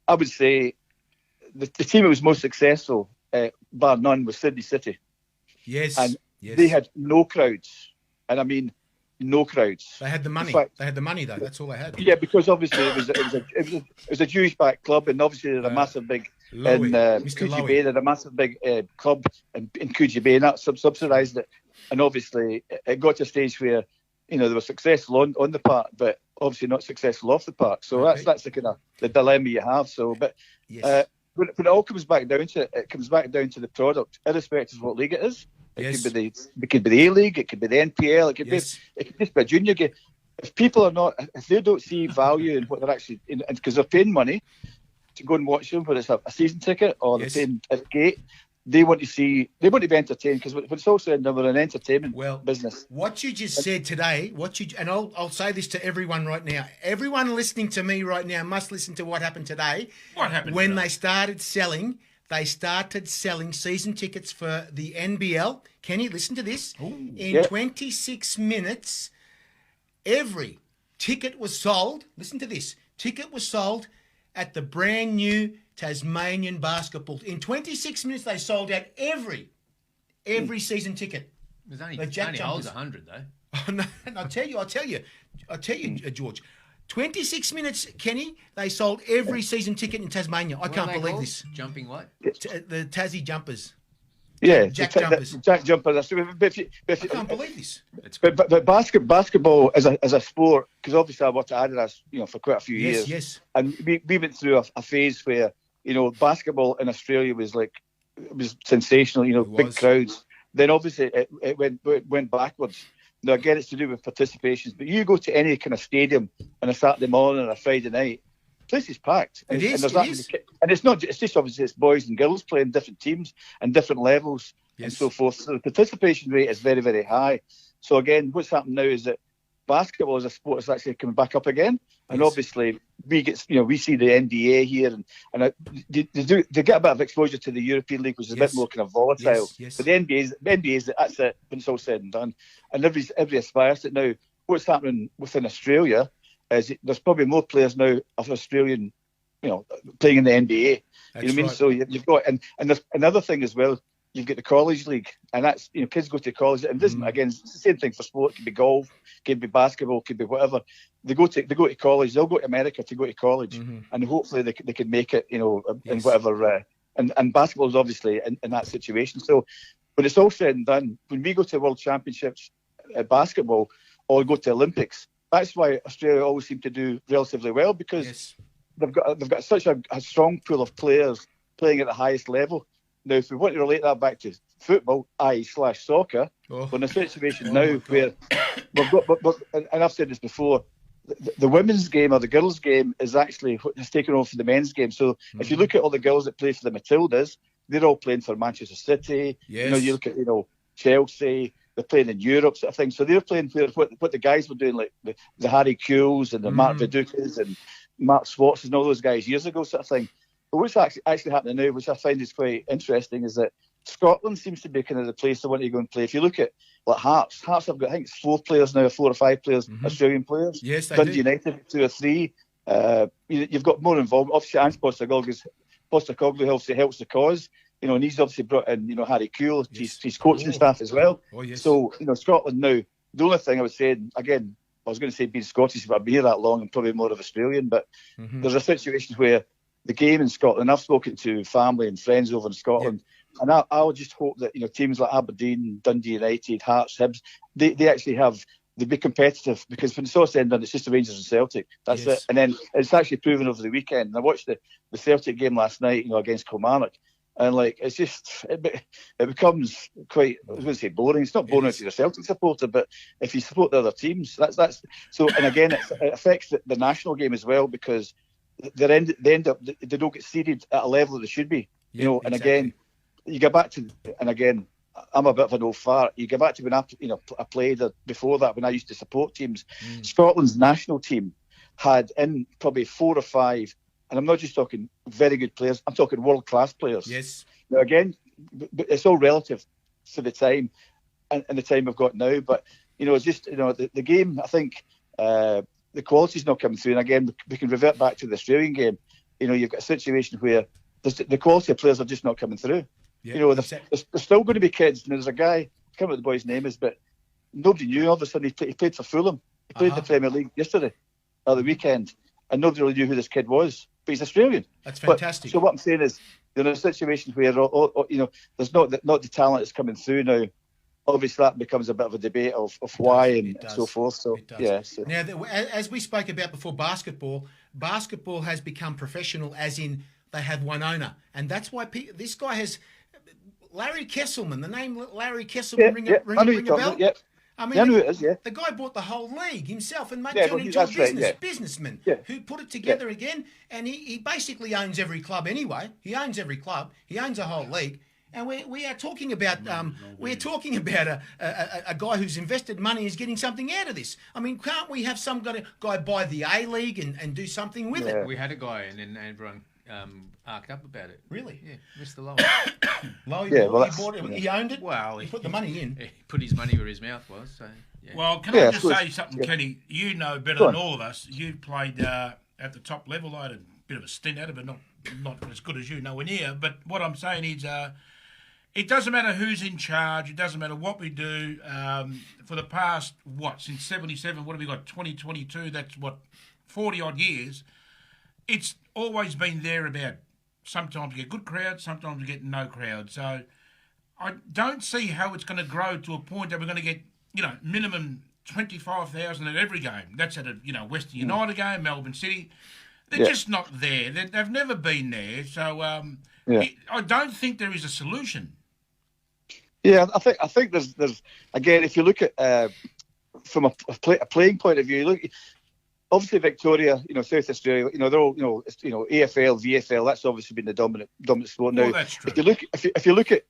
I would say the team that was most successful, bar none, was Sydney City. Yes, and they had no crowds, and I mean no crowds. They had the money. Fact, they had the money though. That's all they had. Yeah, because obviously it was a Jewish-backed club, and obviously they're a massive big in Coogee Bay. They're a massive big club in Coogee Bay, and that subsidised it. And obviously it got to a stage where they were successful on the park, but obviously not successful off the park. So that's the kind of the dilemma you have. So, but when it all comes back down to it, comes back down to the product, irrespective of what league it is. It could be the A League, it could be the NPL, it could just be a junior game. If people are not, if they don't see value in what they're actually, because they're paying money to go and watch them, whether it's a season ticket or they're paying at the gate, they want to be entertained, because when it's all said and done, we're an entertainment business. What you just said today, and I'll say this to everyone right now. Everyone listening to me right now must listen to what happened today. What happened when today? they started selling? They started selling season tickets for the NBL. Kenny, listen to this. In 26 minutes, every ticket was sold. Listen to this. Ticket was sold at the brand new Tasmanian basketball. In 26 minutes, they sold out every season ticket. There's only Jack holds Jumpers. 100 though. Oh, no, I'll tell you, George. 26 minutes, Kenny, they sold every season ticket in Tasmania. I can't believe this. Jumping what? The Tassie Jumpers. Yeah, Jack Jumpers. Jack Jumpers. I can't believe this. But basketball as a sport, because obviously I worked at Adidas, for quite a few years. Yes. And we went through a phase where, basketball in Australia was sensational, big crowds. Then obviously it went backwards. Now, again, it's to do with participations, but you go to any kind of stadium on a Saturday morning or a Friday night, the place is packed. It is. And it's just obviously it's boys and girls playing different teams and different levels and so forth. So the participation rate is very, very high. So again, what's happened now is that basketball as a sport is actually coming back up again, and obviously we see the NBA here, and they get a bit of exposure to the European League, which is a bit more kind of volatile. But the NBA that's it when it's all said and done, and every aspires to it now. What's happening within Australia is there's probably more players now of Australian, playing in the NBA. That's you know what I mean? right. So you've got, and there's another thing as well. You've got the college league, and that's kids go to college, and this again, it's the same thing for sport. It could be golf, it could be basketball, it could be whatever. They go to college. They'll go to America to go to college, and hopefully they can make it, in whatever. And basketball is obviously in that situation. So when it's all said and done, when we go to World Championships at basketball or go to Olympics, that's why Australia always seem to do relatively well, because they've got such a strong pool of players playing at the highest level. Now, if we want to relate that back to football, /soccer, we're in a situation now where we've got, and I've said this before, the women's game or the girls' game has taken over the men's game. So if you look at all the girls that play for the Matildas, they're all playing for Manchester City. Yes. You look at Chelsea, they're playing in Europe, sort of thing. So they're playing what the guys were doing, like the Harry Kewells and the Mark Vidukas and Mark Swartz and all those guys years ago, sort of thing. But what's actually happening now, which I find is quite interesting, is that Scotland seems to be kind of the place they want to go and play. If you look at Hearts have got, I think it's 4 players now, 4 or 5 players, Australian players. Yes, they Dundee do. United, 2 or 3. You've got more involvement. Obviously, Ange Postecoglou obviously helps the cause. And he's obviously brought in, Harry Kewell, his coaching staff as well. Oh, yes. So, Scotland now, the only thing I would say, again, I was going to say being Scottish, but I've been here that long and probably more of Australian, but there's a situation where the game in Scotland, I've spoken to family and friends over in Scotland, and I would just hope that, teams like Aberdeen, Dundee United, Hearts, Hibs, they actually they'd be competitive, because when it's all said and done, it's just the Rangers and Celtic. That's it. And then it's actually proven over the weekend. And I watched the Celtic game last night, against Kilmarnock. And it's just, it becomes quite, I was going to say boring. It's not boring if you're a Celtic supporter, but if you support the other teams, that's so. And again, it affects the national game as well, because they end up, they don't get seeded at a level that they should be. And again, you go back to, and again, I'm a bit of an old fart. You go back to when I played before that, when I used to support teams. Scotland's national team had in probably 4 or 5. And I'm not just talking very good players, I'm talking world-class players. Yes. Now, again, it's all relative to the time and the time we've got now. But, the game, I think the quality's not coming through. And again, we can revert back to the Australian game. You've got a situation where the quality of players are just not coming through. Yeah, There's still going to be kids. There's a guy, I can't remember what the boy's name is, but nobody knew. All of a sudden, he played for Fulham. He played in the Premier League yesterday, or the weekend. And nobody really knew who this kid was. But he's Australian. That's fantastic. So what I'm saying is, in a situation where there's not the talent that's coming through now. Obviously, that becomes a bit of a debate of why and so forth. So yeah. So. Now, as we spoke about before, basketball has become professional, as in they have one owner, and that's why this guy has Larry Kesselman. The name Larry Kesselman ring a bell. Yeah. I mean, I know it is, the guy bought the whole league himself and turned into a businessman who put it together again. And he basically owns every club anyway. He owns every club. He owns a whole league. And we are talking about a guy who's invested money is getting something out of this. I mean, can't we have some guy buy the A League and do something with it? We had a guy and then everyone arced up about it. Really? Yeah, Mr. Lowe. He bought it. He owned it. Well, he put the money in. He put his money where his mouth was. So, yeah. Well, can I just say something, Kenny? You know better than all of us. You played at the top level. I had a bit of a stint at it, but not as good as you, nowhere near. But what I'm saying is, it doesn't matter who's in charge. It doesn't matter what we do. For the past, since 77, what have we got, 2022? That's 40-odd years. It's always been there about. Sometimes we get good crowds, sometimes we get no crowd. So I don't see how it's going to grow to a point that we're going to get, minimum 25,000 at every game. That's at a, Western United game, Melbourne City. They're just not there. They've never been there. So I don't think there is a solution. Yeah, I think there's again, if you look at from a playing point of view, look. Obviously, Victoria, South Australia, they're all, AFL, VFL. That's obviously been the dominant sport now. Well, that's true. If you look at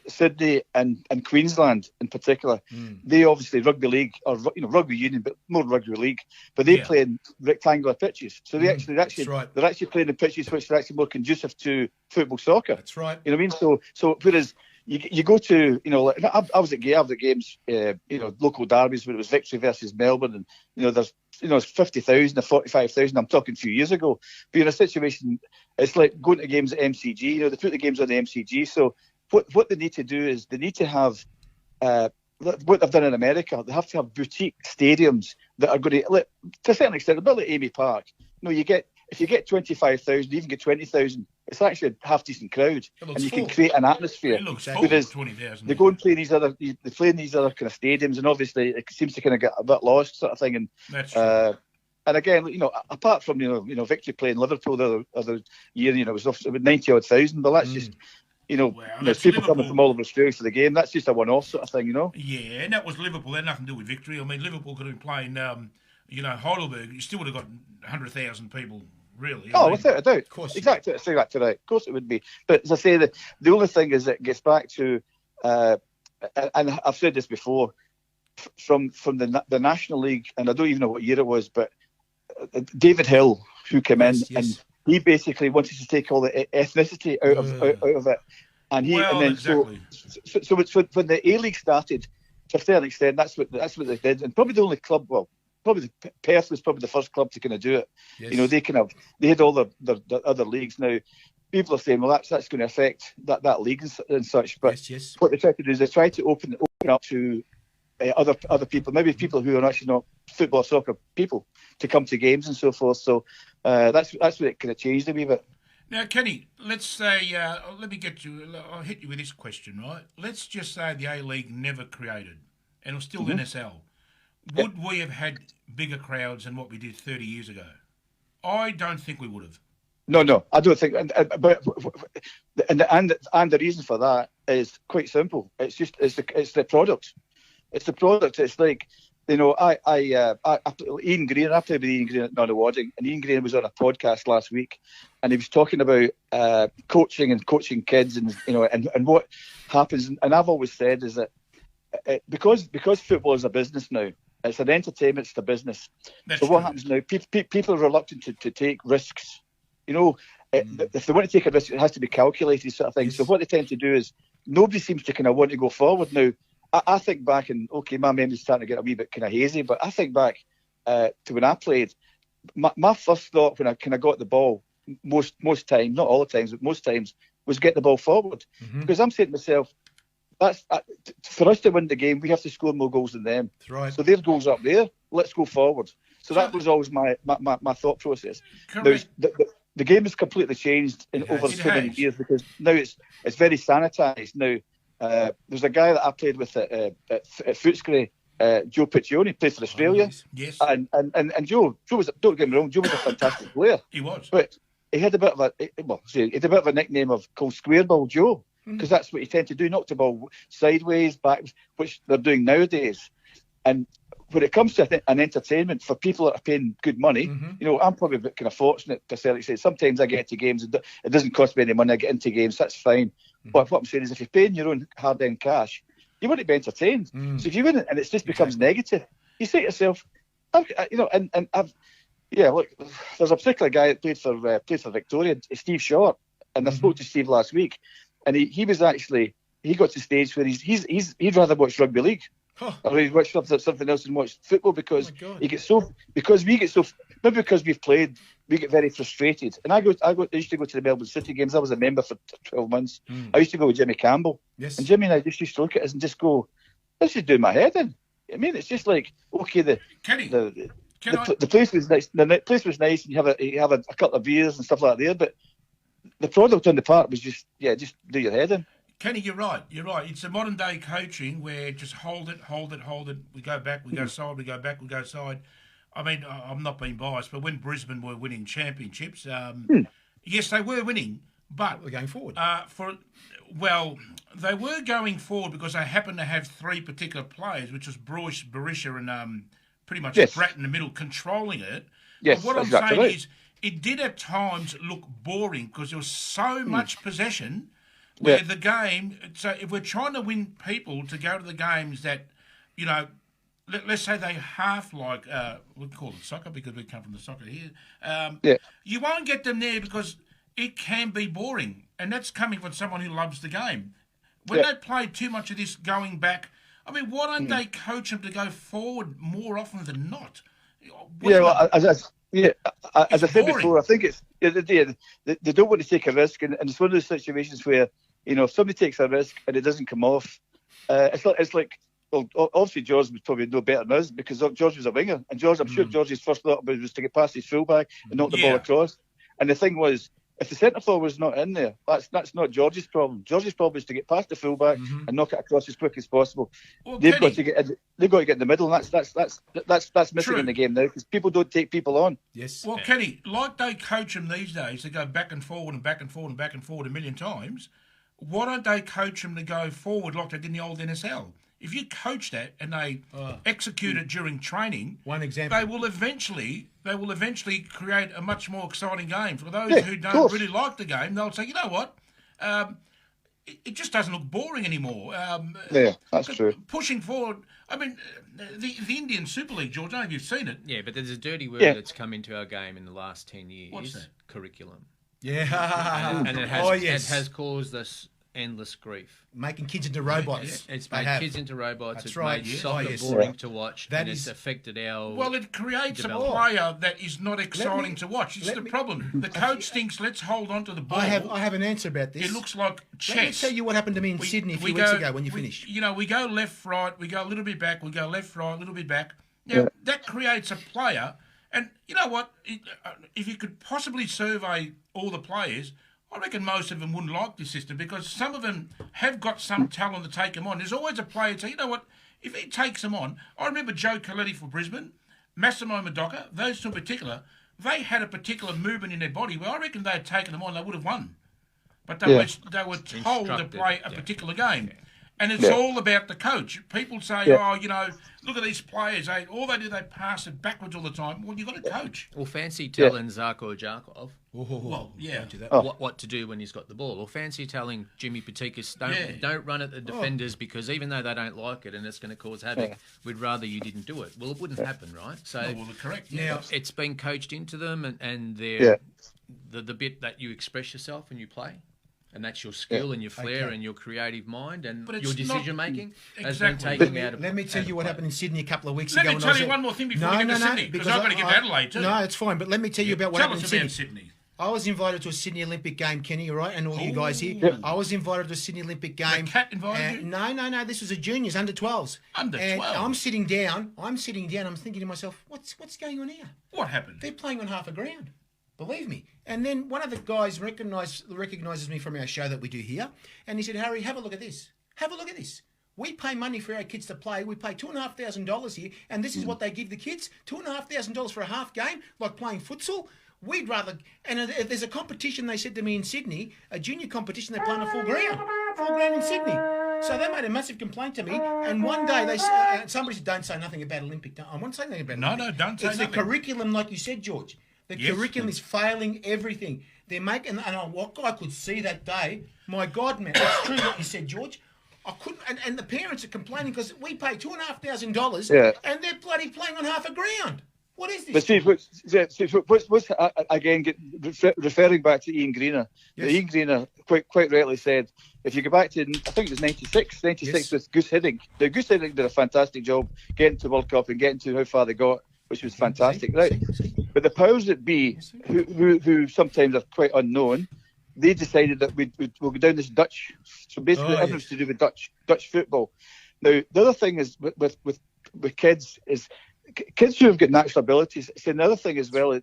Sydney and Queensland in particular, they obviously rugby league or rugby union, but more rugby league. But they play in rectangular pitches, so they're actually playing in pitches which are actually more conducive to football soccer. That's right. You know what I mean? So whereas you go to like I was at games, local derbies where it was Victory versus Melbourne, and there's 50,000 or 45,000. I'm talking a few years ago. But in a situation, it's like going to games at MCG. They put the games on the MCG. So what they need to do is they need to have what they've done in America. They have to have boutique stadiums that are going to, to a certain extent, a bit like Amy Park. If you get 25,000, even get 20,000, it's actually a half decent crowd, and you can create an atmosphere. It looks Whereas 20,000. they go and play they play in these other kind of stadiums, and obviously it seems to kind of get a bit lost, sort of thing. And that's true. And again, apart from Victory playing Liverpool the other year, it was 90-odd thousand, but that's just. There's people coming from all over Australia for the game. That's just a one-off sort of thing, Yeah, and that was Liverpool. That had nothing to do with Victory. I mean, Liverpool could have been playing, Heidelberg. You still would have got 100,000 people, really. Without a doubt. Of course. Exactly. I say that today. Of course it would be. But as I say, the only thing is it gets back to, and I've said this before, from the National League, and I don't even know what year it was, but David Hill, who came in, and he basically wanted to take all the ethnicity out of it, and exactly. So when the A League started, to a certain extent, that's what they did, and probably the only club. Well, probably Perth was probably the first club to kind of do it. Yes. They had all the other leagues. Now people are saying, well, that's going to affect that league and such. But what they try to do is they try to open up to other people, maybe people who are actually not football or soccer people, to come to games and so forth. So that's what it kind of changed a wee bit. Now, Kenny, let's say, let me get you, I'll hit you with this question, right? Let's just say the A-League never created, and it was still NSL. Would we have had bigger crowds than what we did 30 years ago? I don't think we would have. No, I don't think. But the reason for that is quite simple. It's the product. It's the product. It's like, Ian Green. I played with Ian Green at non-awarding, and Ian Green was on a podcast last week, and he was talking about coaching and coaching kids, and and what happens. And I've always said is that because football is a business now. It's an entertainment, it's a business. So what happens now? People are reluctant to take risks. If they want to take a risk, it has to be calculated, sort of thing. So what they tend to do is nobody seems to kind of want to go forward now. I think back, and my memory's starting to get a wee bit kind of hazy, but I think back to when I played. My first thought when I kind of got the ball, most times, not all the times, but most times, was get the ball forward, because I'm saying to myself, that's for us to win the game, we have to score more goals than them. That's right. So their goals up there. Let's go forward. So that was always my thought process. Now, the game has completely changed over so many years, because now it's very sanitised. Now there's a guy that I played with at Footscray, Joe Piccioni, played for Australia. Yes. And Joe was, don't get me wrong, Joe was a fantastic player. He was. But he had a bit of a nickname called Square Ball Joe. Because that's what you tend to do, knock the ball sideways, back, which they're doing nowadays. And when it comes to an entertainment for people that are paying good money, I'm probably a bit kind of fortunate to say sometimes I get to games, it doesn't cost me any money, I get into games, that's fine. But what I'm saying is, if you're paying your own hard-earned cash, you want to be entertained. So if you win it and it just becomes negative, you say to yourself, look, there's a particular guy that played for Victoria, Steve Short, and I spoke to Steve last week. And he was actually, he got to the stage where he'd rather watch rugby league, or he'd watch something else and watch football, because because we've played, we get very frustrated. And I used to go to the Melbourne City games. I was a member for 12 months. I used to go with Jimmy Campbell. Yes. And Jimmy and I just used to look at us and just go, this is doing my head in. I mean, it's just like, okay, the place was nice. The place was nice, and you have a couple of beers and stuff like that there, but the product on the park was just do your head in. Kenny, you're right. It's a modern day coaching where just hold it. We go back, we go side, we go back, we go side. I mean, I'm not being biased, but when Brisbane were winning championships, yes, they were winning, but we're going forward. They were going forward because they happened to have three particular players, which was Bruce, Barisha, and pretty much Pratt in the middle, controlling it. Yes, but what I'm exactly saying right. is, it did at times look boring because there was so much possession where the game. So if we're trying to win people to go to the games that, you know, let's say they half like we call it soccer because we come from the soccer here. You won't get them there because it can be boring, and that's coming from someone who loves the game. When they play too much of this going back, I mean, why don't they coach them to go forward more often than not? As I said before, I think it's they don't want to take a risk, and it's one of those situations where, you know, if somebody takes a risk and it doesn't come off, it's like well, obviously George would probably know better than us because George was a winger, and I'm sure George's first thought was to get past his fullback and knock the ball across. And the thing was, if the centre forward was not in there, that's not George's problem. George's problem is to get past the fullback and knock it across as quick as possible. Well, they've got to get in the middle, and that's missing in the game now because people don't take people on. Yes. Well, Kenny, like they coach them these days to go back and forward and back and forward and back and forward a million times, why don't they coach them to go forward like they did in the old NSL? If you coach that and they execute it during training, one example, they will eventually create a much more exciting game. For those who don't really like the game, they'll say, you know what, it just doesn't look boring anymore. That's true. Pushing forward, I mean, the Indian Super League, George, I don't know if you've seen it. Yeah, but there's a dirty word that's come into our game in the last 10 years. What's that? Curriculum. Yeah. And it has caused us endless grief. Making kids into robots. It's made kids into robots. That's it's right. made soccer boring to watch. And it's affected our... Well, it creates a player that is not exciting to watch. It's the problem. The coach thinks, let's hold on to the ball. I have an answer about this. It looks like chess. Let me tell you what happened to me in Sydney a few weeks ago when you finished. You know, we go left, right, we go a little bit back, we go left, right, a little bit back. Now, that creates a player. And you know what? If you could possibly survey all the players, I reckon most of them wouldn't like this system because some of them have got some talent to take them on. There's always a player to say, you know what, if he takes them on, I remember Joe Coletti for Brisbane, Massimo Madoka, those two in particular, they had a particular movement in their body where I reckon they had taken them on, they would have won. But they were told to play a particular game. And it's all about the coach. People say, oh, you know, look at these players. All they do, they pass it backwards all the time. Well, you've got a coach. Well, fancy telling Zarko Jarkov what to do when he's got the ball. Or fancy telling Jimmy Patikas, don't run at the defenders because even though they don't like it and it's going to cause havoc, we'd rather you didn't do it. Well, it wouldn't happen, right? So well, correct. Now, it's been coached into them and they're the bit that you express yourself and you play. And that's your skill and your flair and your creative mind and your decision making has been taken out of. Let me tell you what happened in Sydney a couple of weeks ago. Let me tell you one more thing before we get to Sydney, because I've got to get to Adelaide too. No, it's fine. But let me tell you about what happened in Sydney. I was invited to a Sydney Olympic game, Kenny, all right, and all you guys here. I was invited to a Sydney Olympic game. The Cat invited you? No. This was a juniors, under 12s. Under 12s. And I'm sitting down. I'm thinking to myself, what's going on here? What happened? They're playing on half a ground. Believe me. And then one of the guys recognises me from our show that we do here, and he said, Harry, have a look at this. Have a look at this. We pay money for our kids to play. We pay $2,500 here, and this is what they give the kids, $2,500 for a half game, like playing futsal. We'd rather... And if there's a competition, they said to me in Sydney, a junior competition, they play on a full ground in Sydney. So they made a massive complaint to me, and one day somebody said, don't say nothing about Olympic. I won't say nothing about Olympic. No, don't say nothing. It's the curriculum, like you said, George. The curriculum is failing everything. They're making, what I could see that day, my God, man, it's true what you said, George. I couldn't, and the parents are complaining because we pay $2,500 and they're bloody playing on half a ground. What is this? But Steve, what's again, referring back to Ian Greener, Ian Greener quite rightly said, if you go back to, I think it was 96 with Goose Hiddink. The Goose Hiddink did a fantastic job getting to World Cup and getting to how far they got, which was fantastic, right? But the powers that be, who sometimes are quite unknown, they decided that we'll go down this Dutch. So basically, everything's to do with Dutch football. Now, the other thing is with kids is kids who have got natural abilities. So another thing as well,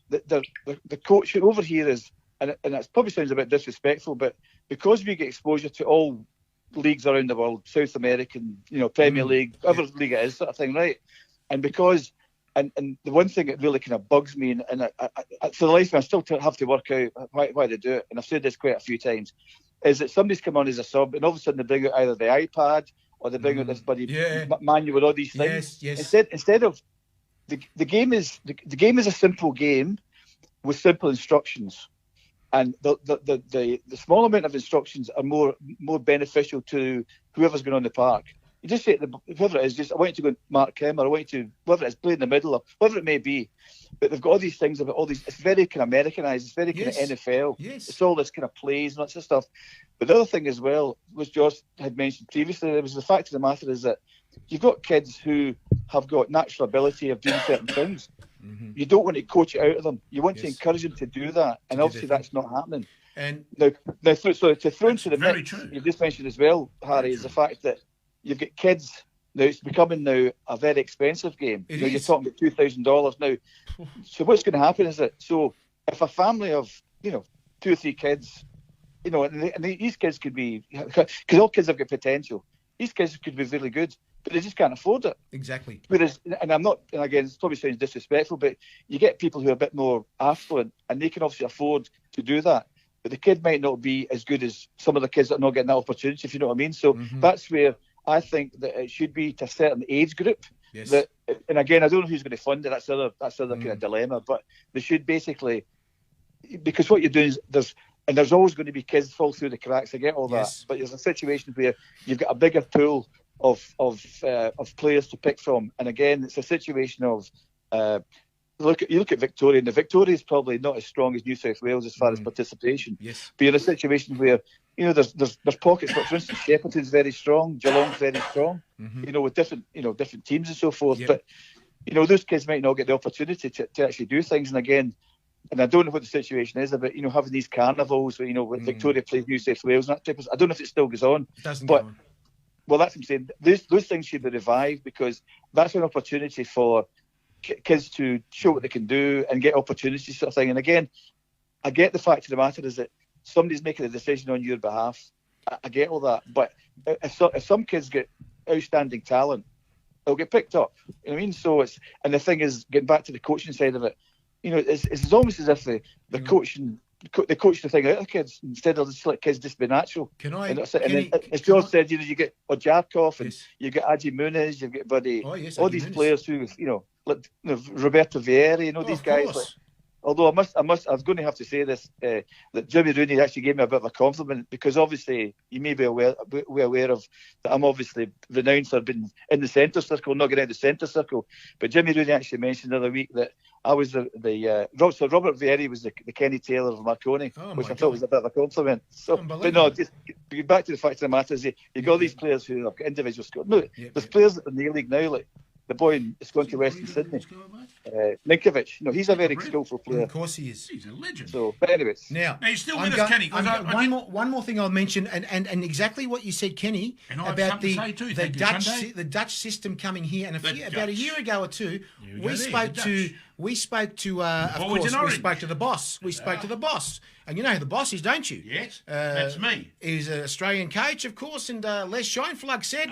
the coach over here is, and that probably sounds a bit disrespectful, but because we get exposure to all leagues around the world, South American, Premier League, whatever league it is, sort of thing, right? And because And the one thing that really kind of bugs me, and for the life of me, I still have to work out why they do it, and I've said this quite a few times, is that somebody's come on as a sub, and all of a sudden they bring out either the iPad or they bring out this bloody manual with all these things. Yes. Instead of the game is a simple game with simple instructions, And the small amount of instructions are more beneficial to whoever's going on the park. You just say to whoever it is, just I want you to go and mark him, or I want you to, whoever it is, play in the middle, or whatever it may be. But they've got all these things about all these. It's very kind of Americanized. It's very kind of NFL. Yes. It's all this kind of plays and lots of stuff. But the other thing as well, which George had mentioned previously, there was the fact of the matter is that you've got kids who have got natural ability of doing certain things. Mm-hmm. You don't want to coach it out of them. You want to encourage them to do that, and obviously that's not happening. And now so to throw into the mix, you just mentioned as well, Harry, is the fact that you've got kids. Now it's becoming now a very expensive game. You're talking about $2,000 now. So what's going to happen is that if a family of 2 or 3 kids, and these kids could be, because all kids have got potential. These kids could be really good, but they just can't afford it. Exactly. Whereas, and again, it probably sounds disrespectful, but you get people who are a bit more affluent, and they can obviously afford to do that. But the kid might not be as good as some of the kids that are not getting that opportunity, if you know what I mean. So that's where I think that it should be to a certain age group. Yes. And again, I don't know who's going to fund it. That's the other kind of dilemma. But they should basically, because what you're doing is there's always going to be kids fall through the cracks. I get all that, but there's a situation where you've got a bigger pool of players to pick from, and again, it's a situation of you look at Victoria, and the Victoria is probably not as strong as New South Wales as far as participation. Yes, but you're in a situation where there's pockets. But for instance, Shepparton's very strong, Geelong's very strong. With different teams and so forth. Yep. But those kids might not get the opportunity to actually do things, and again. And I don't know what the situation is about, having these carnivals where, when Victoria plays New South Wales and that type of. I don't know if it still goes on. It doesn't go on. Well, that's what I'm saying. Those things should be revived, because that's an opportunity for kids to show what they can do and get opportunities, sort of thing. And again, I get the fact of the matter is that somebody's making a decision on your behalf. I get all that. But if some kids get outstanding talent, they'll get picked up. You know what I mean? So and the thing is, getting back to the coaching side of it, it's almost as if the coaching the thing out of kids instead of just let kids just be natural. As George said, you get Ojarkov and you get Adi Muniz, you've got all these players who like Roberto Vieira, these guys. Although I was going to have to say this, that Jimmy Rooney actually gave me a bit of a compliment, because obviously you may be aware of that I'm obviously renowned for being in the centre circle, not getting out of the centre circle. But Jimmy Rooney actually mentioned the other week that I was so Robert Vieira was the Kenny Taylor of Marconi, which I thought was a bit of a compliment. So, but no, just back to the fact of the matter is you got these players who have got individual skills. No, there's players in the league now, like the boy is going to Western Sydney, Ninkovic. He's a very skillful player. Of course he is. He's a legend. So, but anyways, now he's still with us, Kenny. One more thing I'll mention, and exactly what you said, Kenny, about the Dutch system coming here. And about a year ago or two, we spoke to the boss. We spoke to the boss. And you know who the boss is, don't you? Yes, that's me. He's an Australian coach, of course, and Les Scheinflug said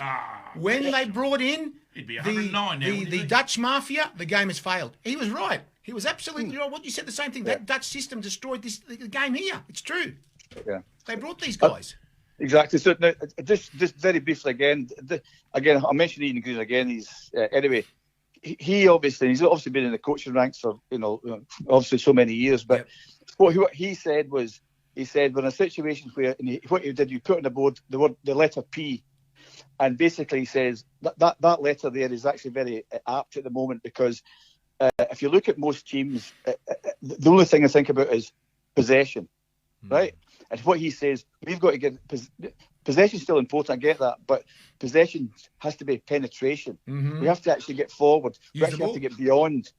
when they brought in the Dutch mafia, the game has failed. He was right. He was absolutely right. What you said, the same thing. That Dutch system destroyed the game here. It's true. Yeah. They brought these guys. Exactly. So now, just very briefly again, I mentioned Ian Green again. He's anyway. He's obviously been in the coaching ranks for obviously so many years. But what he said was, we're in a situation where what you did, you put on the board the letter P, and basically he says that letter there is actually very apt at the moment, because if you look at most teams, the only thing I think about is possession, right? And what he says, we've got to get possession is still important. I get that, but possession has to be penetration. We have to actually get forward. We actually have to get beyond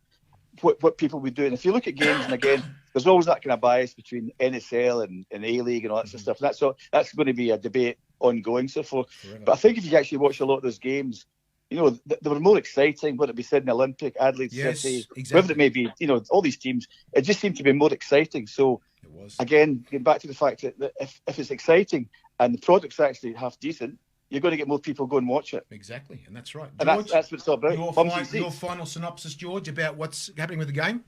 what people would do. And if you look at games, and again, there's always that kind of bias between NSL and A-League and all that sort of stuff. That's going to be a debate ongoing, so forth. But I think if you actually watch a lot of those games, they were more exciting, whether it be Sydney Olympic, Adelaide City, whoever it may be, all these teams, it just seemed to be more exciting. So, again, getting back to the fact that if it's exciting and the product's actually half decent, you're going to get more people go and watch it. Exactly, and that's right. George, and that's what it's all about. Your final synopsis, George, about what's happening with the game?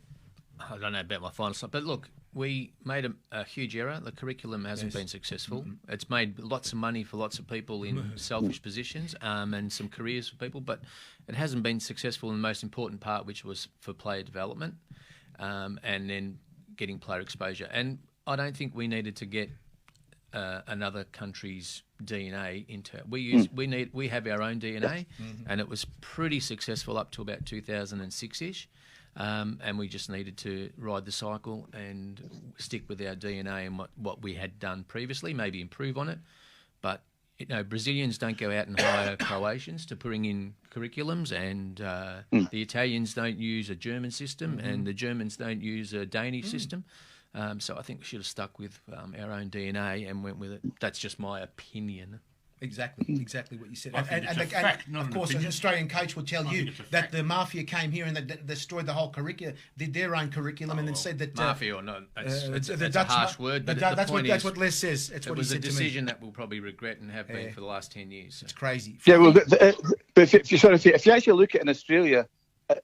I don't know about my final synopsis, but look, we made a huge error. The curriculum hasn't been successful. It's made lots of money for lots of people in selfish positions and some careers for people, but it hasn't been successful in the most important part, which was for player development and then getting player exposure. And I don't think we needed to get another country's DNA into. We have our own DNA, and it was pretty successful up to about 2006ish. And we just needed to ride the cycle and stick with our DNA and what we had done previously, maybe improve on it. But Brazilians don't go out and hire Croatians to bring in curriculums, and the Italians don't use a German system, and the Germans don't use a Danish system. So I think we should have stuck with our own DNA and went with it. That's just my opinion. Exactly what you said. I think it's a fact, not of an course, an opinion. Australian coach will tell you it's a that fact. the mafia came here and they destroyed the whole curriculum, did their own curriculum, and then said that Mafia or not, that's the a Dutch harsh word. But the that's point what is, what Les says. That's it what he was a said to me. decision that we'll probably regret and have been for the last 10 years. So. It's crazy. Yeah, well, but if you actually look at it in Australia,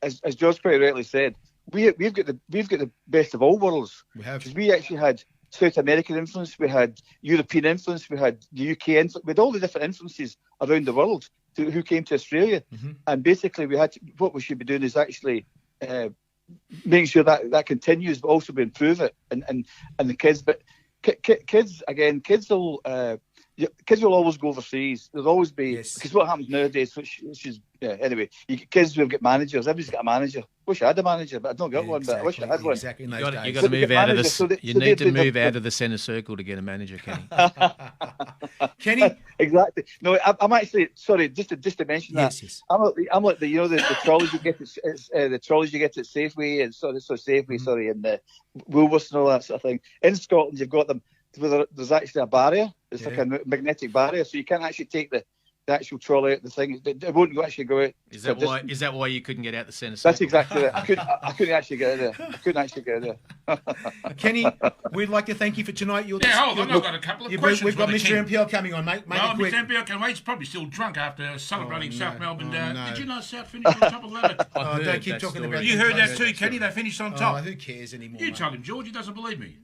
as George quite rightly said, we've got the best of all worlds. We have. Because we actually had South American influence, we had European influence, we had the UK influence, we had all the different influences around the world who came to Australia. And basically, what we should be doing is actually making sure that continues, but also we improve it and the kids. But kids will always go overseas. There'll always be, because what happens nowadays, which is anyway, kids will get managers. Everybody's got a manager. Wish I had a manager, but I've not got one. But I wish I had one. Exactly. You got to move out of the. You need to move out of the centre circle to get a manager, Kenny. Kenny. Exactly. No, I'm actually sorry. Just to mention that. Yes. I'm like the the trolleys you get at the trolleys you get at Safeway and Safeway, and the Woolworths and all that sort of thing. In Scotland, you've got them. There's actually a barrier. It's like a magnetic barrier, so you can't actually take the actual trolley out the thing. It won't actually go out. Is that why you couldn't get out the centre circle? That's exactly it. I couldn't actually get out there. Kenny, we'd like to thank you for tonight. Hold on, I've got a couple of questions. We've got for the Mr. king. MPL coming on, mate. Well, Make it quick. Mr. MPL can wait. He's probably still drunk after celebrating South Melbourne. no. Did you know South finished on top of the ladder? Don't keep talking about You that. heard that too, Kenny? They finished on top. Who cares anymore? You mate? tell him, George. He doesn't believe me.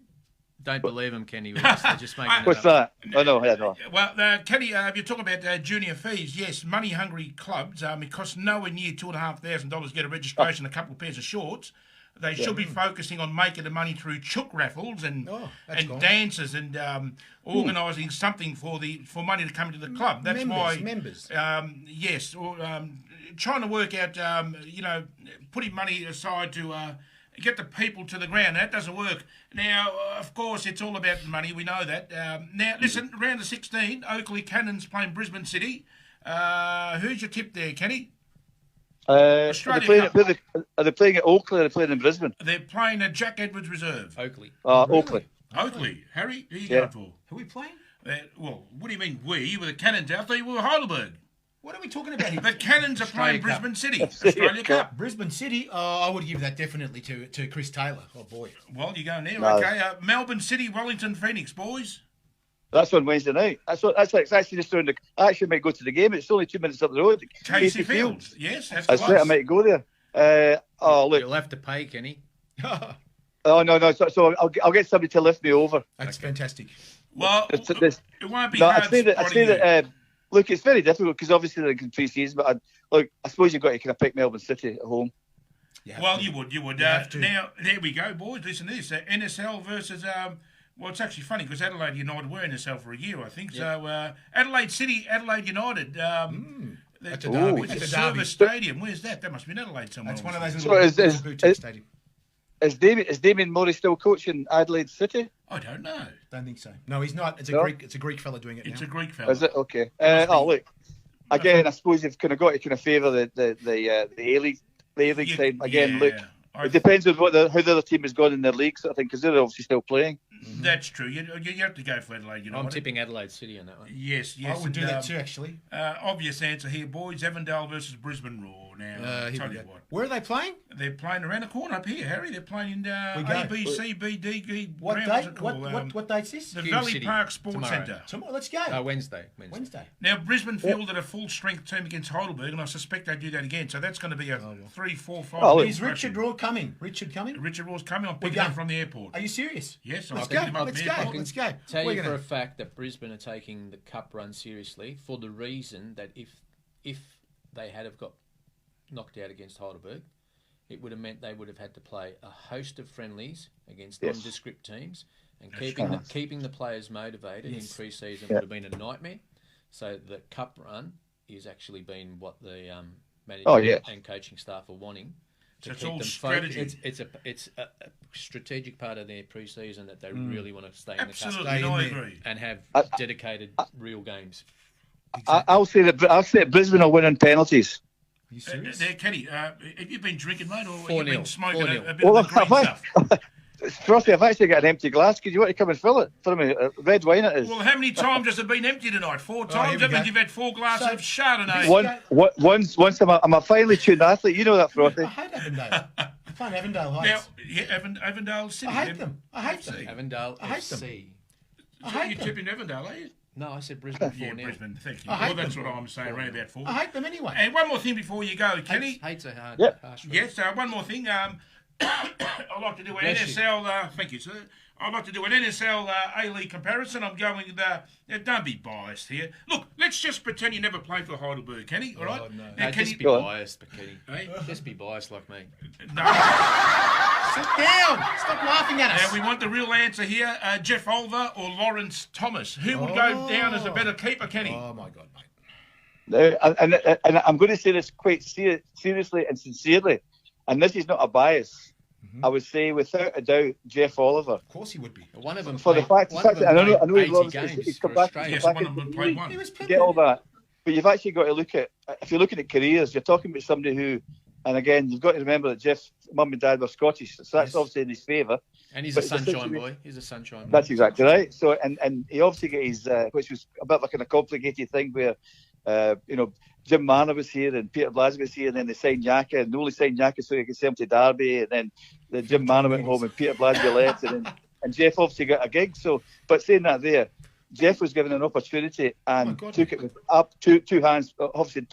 Don't believe him, Kenny. They're just making What's it up. that? Oh no, yeah, no. Well, Kenny, you're talking about junior fees. Yes, money-hungry clubs. It costs nowhere near $2,500 to get a registration, a couple of pairs of shorts. They should be focusing on making the money through chook raffles and dances and organising something for money to come into the club. That's members. Yes, or trying to work out, putting money aside to get the people to the ground. That doesn't work. Now, of course, it's all about money. We know that. Now, listen, round of 16, Oakley Cannons playing Brisbane City. Who's your tip there, Kenny? Are they playing at Oakley or are they playing in Brisbane? They're playing at Jack Edwards Reserve. Oakley. Oakley. Oakley. Harry, who are you going for? Who are we playing? Well, what do you mean we? You were the Cannons out there. You were Heidelberg. What are we talking about here? The Cannons are playing Cup. Brisbane City. Australia Cup. Brisbane City. I would give that definitely to Chris Taylor. Oh boy. Well, you're going there. No. Okay. Melbourne City, Wellington Phoenix, boys. That's on Wednesday night. That's actually just around I actually might go to the game. It's only 2 minutes up the road. Casey Fields. Yes, that's I close. said I might go there. Look. You'll have to pay, Kenny. Oh no. So I'll get somebody to lift me over. That's fantastic. Well, It's- it won't be No, hard I'd say spotting you. that. Look, it's very difficult because obviously they're in pre-season. But I suppose you've got to kind of pick Melbourne City at home. Well, you would. have to. Now, there we go, boys. Listen to this. NSL versus... well, it's actually funny because Adelaide United were NSL for a year, I think. So, Adelaide City, Adelaide United. That's a derby. It's That's a a derby. Service Stadium. Where's that? That must be in Adelaide somewhere. That's one of those So little boutique stadiums. Is Damien Murray still coaching Adelaide City? I don't know. Don't think so. No, he's not. It's a No? Greek. It's a Greek fella doing it It's now. a Greek fella. Is it okay? Look. Again, I suppose you've kind of got to kind of favour the A-League side. Again, look. It depends on how the other team has gone in their league, sort of thing, because they're obviously still playing. That's true. You have to go for Adelaide United. I'm tipping Adelaide City on that one. Yes. I would and, do that too, actually. Obvious answer here, boys. Avondale versus Brisbane Roar. Now, I'll Here tell we you go. what. Where are they playing? They're playing around the corner up here, Harry. They're playing in go. A, B, C, B, D, G. What round, date? what's it called? What date's this? The Hume Valley City, Park Sports tomorrow. Centre. Tomorrow. Let's go. Wednesday. Wednesday. Now, Brisbane fielded a full-strength team against Heidelberg, and I suspect they do that again. So that's going to be a 3, 4, 5. Oh, Is Richard Raw coming? Richard coming? Richard Raw's coming. I'm We're picking him going. from the airport. Are you serious? Yes, Let's I'll go. pick him up Let's from go. the airport. Let's go. Tell We're you for gonna- a fact that Brisbane are taking the cup run seriously for the reason that if they had have got knocked out against Heidelberg, it would have meant they would have had to play a host of friendlies against Yes. nondescript teams, And keeping the players motivated in pre-season would have been a nightmare. So the cup run is actually been what the manager and coaching staff are wanting. So it's all strategy. It's a strategic part of their pre-season that they really want to stay in the cup. Absolutely, I agree. And have dedicated real games. Exactly. I'll say that Brisbane will win on penalties. Are you serious? Kenny, have you been drinking, mate, or have 4-0, you been smoking 4-0. a bit of the green stuff? Frothy, I've actually got an empty glass. Could you want to come and fill it for me? Red wine it is. Well, how many times has it been empty tonight? 4 times? That means you've had 4 glasses of Chardonnay. Once I'm a finely tuned athlete. You know that, Frothy. I hate Avondale. I find Avondale Now, Heights. Avondale City. I hate them. I hate them. Avondale I hate them. FC. So you're tipping Avondale, are you? No, I said Brisbane 4-0. Yeah, Brisbane, thank you. I hate Well, that's them. what I'm saying, around about 4. I hate them anyway. And one more thing before you go, Kenny. Hate's a hard, harsh word. Yes, one more thing. I'd like to do an Bless you. NSL. Thank you, sir. I'd like to do an NSL A-League comparison. I'm going with. Don't be biased here. Look, let's just pretend you never played for Heidelberg, Kenny. All right? no. Now, No, can just you? be biased, Kenny. Hey? Just be biased like me. No. Sit down. Stop laughing at us. Now we want the real answer here. Jeff Olver or Lawrence Thomas? Who would go down as a better keeper, Kenny? Oh, my God, mate. And I'm going to say this quite seriously and sincerely, and this is not a bias. I would say, without a doubt, Jeff Oliver. Of course he would be. One of them For the fact that I know played 80 he's games come for back. Australia. Yes, back one of them into played the one. He was get all that. But you've actually got to look at, if you're looking at careers, you're talking about somebody who, and again, you've got to remember that Jeff's mum and dad were Scottish, so that's obviously in his favour. And he's But a sunshine boy. He's a sunshine boy. That's exactly right. So, and he obviously got his, which was a bit of a kind of complicated thing where, Jim Manor was here and Peter Blasey was here, and then they signed Yaka, and they only signed Yaka so he could sell him to Derby, and then Jim Manor went home and Peter Blasey left, and Jeff obviously got a gig. So, but saying that there, Jeff was given an opportunity and took it with up two hands. Obviously,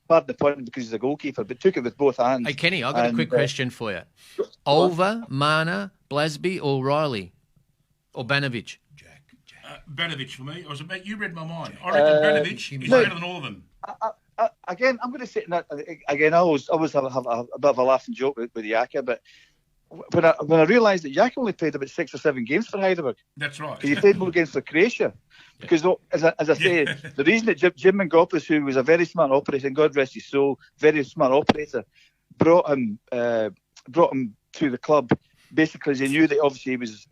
pardon the pun because he's a goalkeeper, but took it with both hands. Hey, Kenny, I've got a quick question for you. Olver, Mana, Blasby, or Riley? Or Banovich? Banovich for me. You read my mind. I reckon Banovich is better than all of them. Again, I'm going to say that again. I always have a bit of a laugh and joke with Yaka, but when I realised that Yaka only played about 6 or 7 games for Heidelberg, That's right. he played more games for Croatia. Because as I say, the reason that Jim Mangopoulos, who was a very smart operator, and God rest his soul, very smart operator, brought him to the club. Basically, as he knew that obviously he was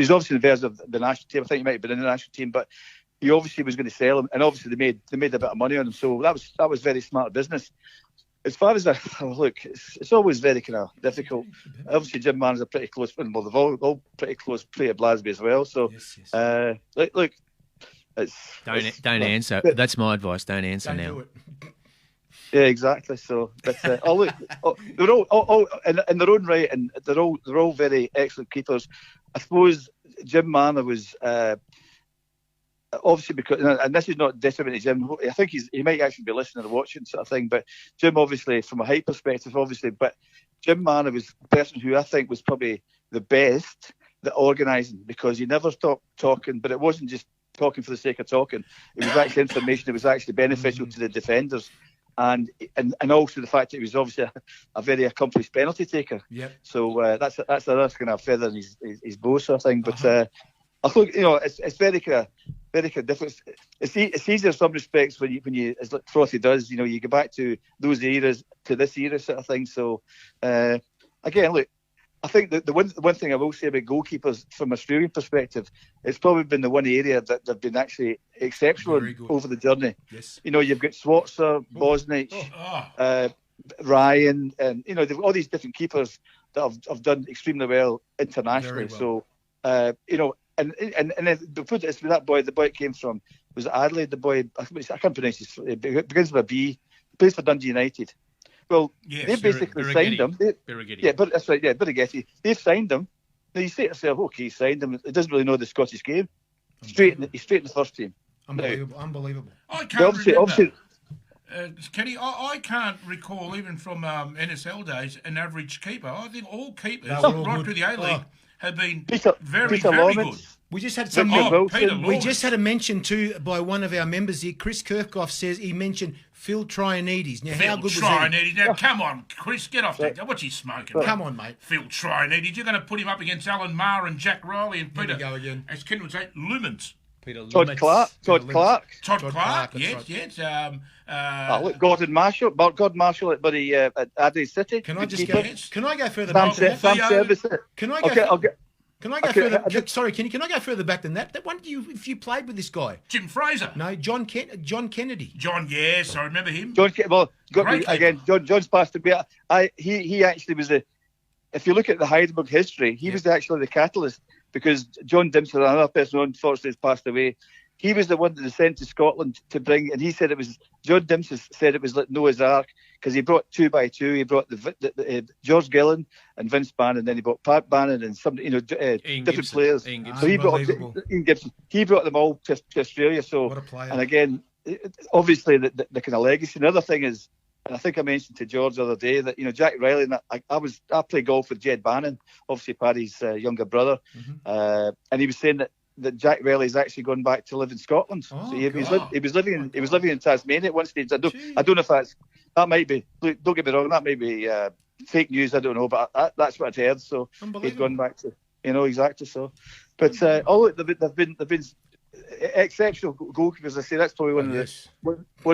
obviously the version of the national team. I think he might have been in the national team, but he obviously was going to sell him, and obviously they made a bit of money on him. So that was very smart business. As far as look, it's always very kind of difficult. Obviously, Jim Mann's a pretty close friend. Well, they've all pretty close play at Blasby as well. So, look, Don't answer. That's my advice. Don't answer now. Do it. Yeah, exactly. So, but look, they're all in their own right, and they're all very excellent keepers. I suppose Jim Manor was obviously because, and this is not detrimental to Jim. I think he might actually be listening or watching sort of thing. But Jim, obviously, from a height perspective, but Jim Manor was the person who I think was probably the best at organising, because he never stopped talking. But it wasn't just talking for the sake of talking. It was actually information that was actually beneficial to the defenders. And also the fact that he was obviously a very accomplished penalty taker. Yep. So that's another kind of feather in his bow sort of thing. But I think it's very kind of different. It's easier in some respects when you as Frothy does. You go back to those eras to this era sort of thing. So again, look, I think that the one thing I will say about goalkeepers from an Australian perspective, it's probably been the one area that they've been actually exceptional over the journey. Yes. You've got Swatzer, Bosnich, Ryan, and they've got all these different keepers that have done extremely well internationally. Very well. So and then the put it that boy, the boy it came from was Adelaide. The boy I can't pronounce his. It begins with a B. He plays for Dundee United. Well, they basically signed him. Yeah, but that's right. Yeah, Birighetti. They've signed him. Now you say to yourself, okay, he signed him. He doesn't really know the Scottish game. He's straight in the first team. Unbelievable. I can't remember. Obviously, Kenny, I can't recall even from NSL days an average keeper. I think all keepers right through the A-League have been very, very good. We just had some. Peter We Lawrence. just had a mention too by one of our members here. Chris Kirchhoff says he mentioned Phil Trianides. Now, how good was he? Trianides. Now, come on, Chris, get off that. What's he smoking? Come on, mate. Phil Trianides. You're going to put him up against Alan Maher and Jack Riley and Here we Peter. go again. As Ken would say, Lumens. Peter Todd Lumets. Clark. Todd Clark. Todd Clark, Clark, that's yes, right. yes. Look, Gordon Marshall. Gordon Marshall at Buddy at Adelaide City. Can I Good just keeper. go? Can I go further Sam, back? than that? Sam Theo. Service. Can I go? Okay, I'll get. Can I go Okay, further? Sorry, can I go further back than that? That one, if you played with this guy? Jim Fraser. No, John Kennedy. John, yes, I remember him. John, well, Great again, John's passed away. He actually was if you look at the Heidelberg history, he was actually the catalyst because John Dimson, another person who unfortunately has passed away, he was the one that was sent to Scotland to bring, and he said John Dimson said it was like Noah's Ark because he brought 2x2, he brought the George Gillan and Vince Bannon, then he brought Pat Bannon and some, different Gibson. players. Ian Gibson. So he brought Unbelievable. Ian Gibson. He brought them all to Australia. So, What a player. and again, obviously the kind of legacy. Another thing is, and I think I mentioned to George the other day that Jack Riley and I played golf with Jed Bannon, obviously Paddy's younger brother, and he was saying that Jack Riley is actually going back to live in Scotland. Oh, So he God. was living in Tasmania at one stage. I don't know if that might be. Look, don't get me wrong, that might be fake news. I don't know, but that's what I'd heard. So he's Unbelievable. gone back to exactly. So, but they've been exceptional goalkeepers. I say that's probably one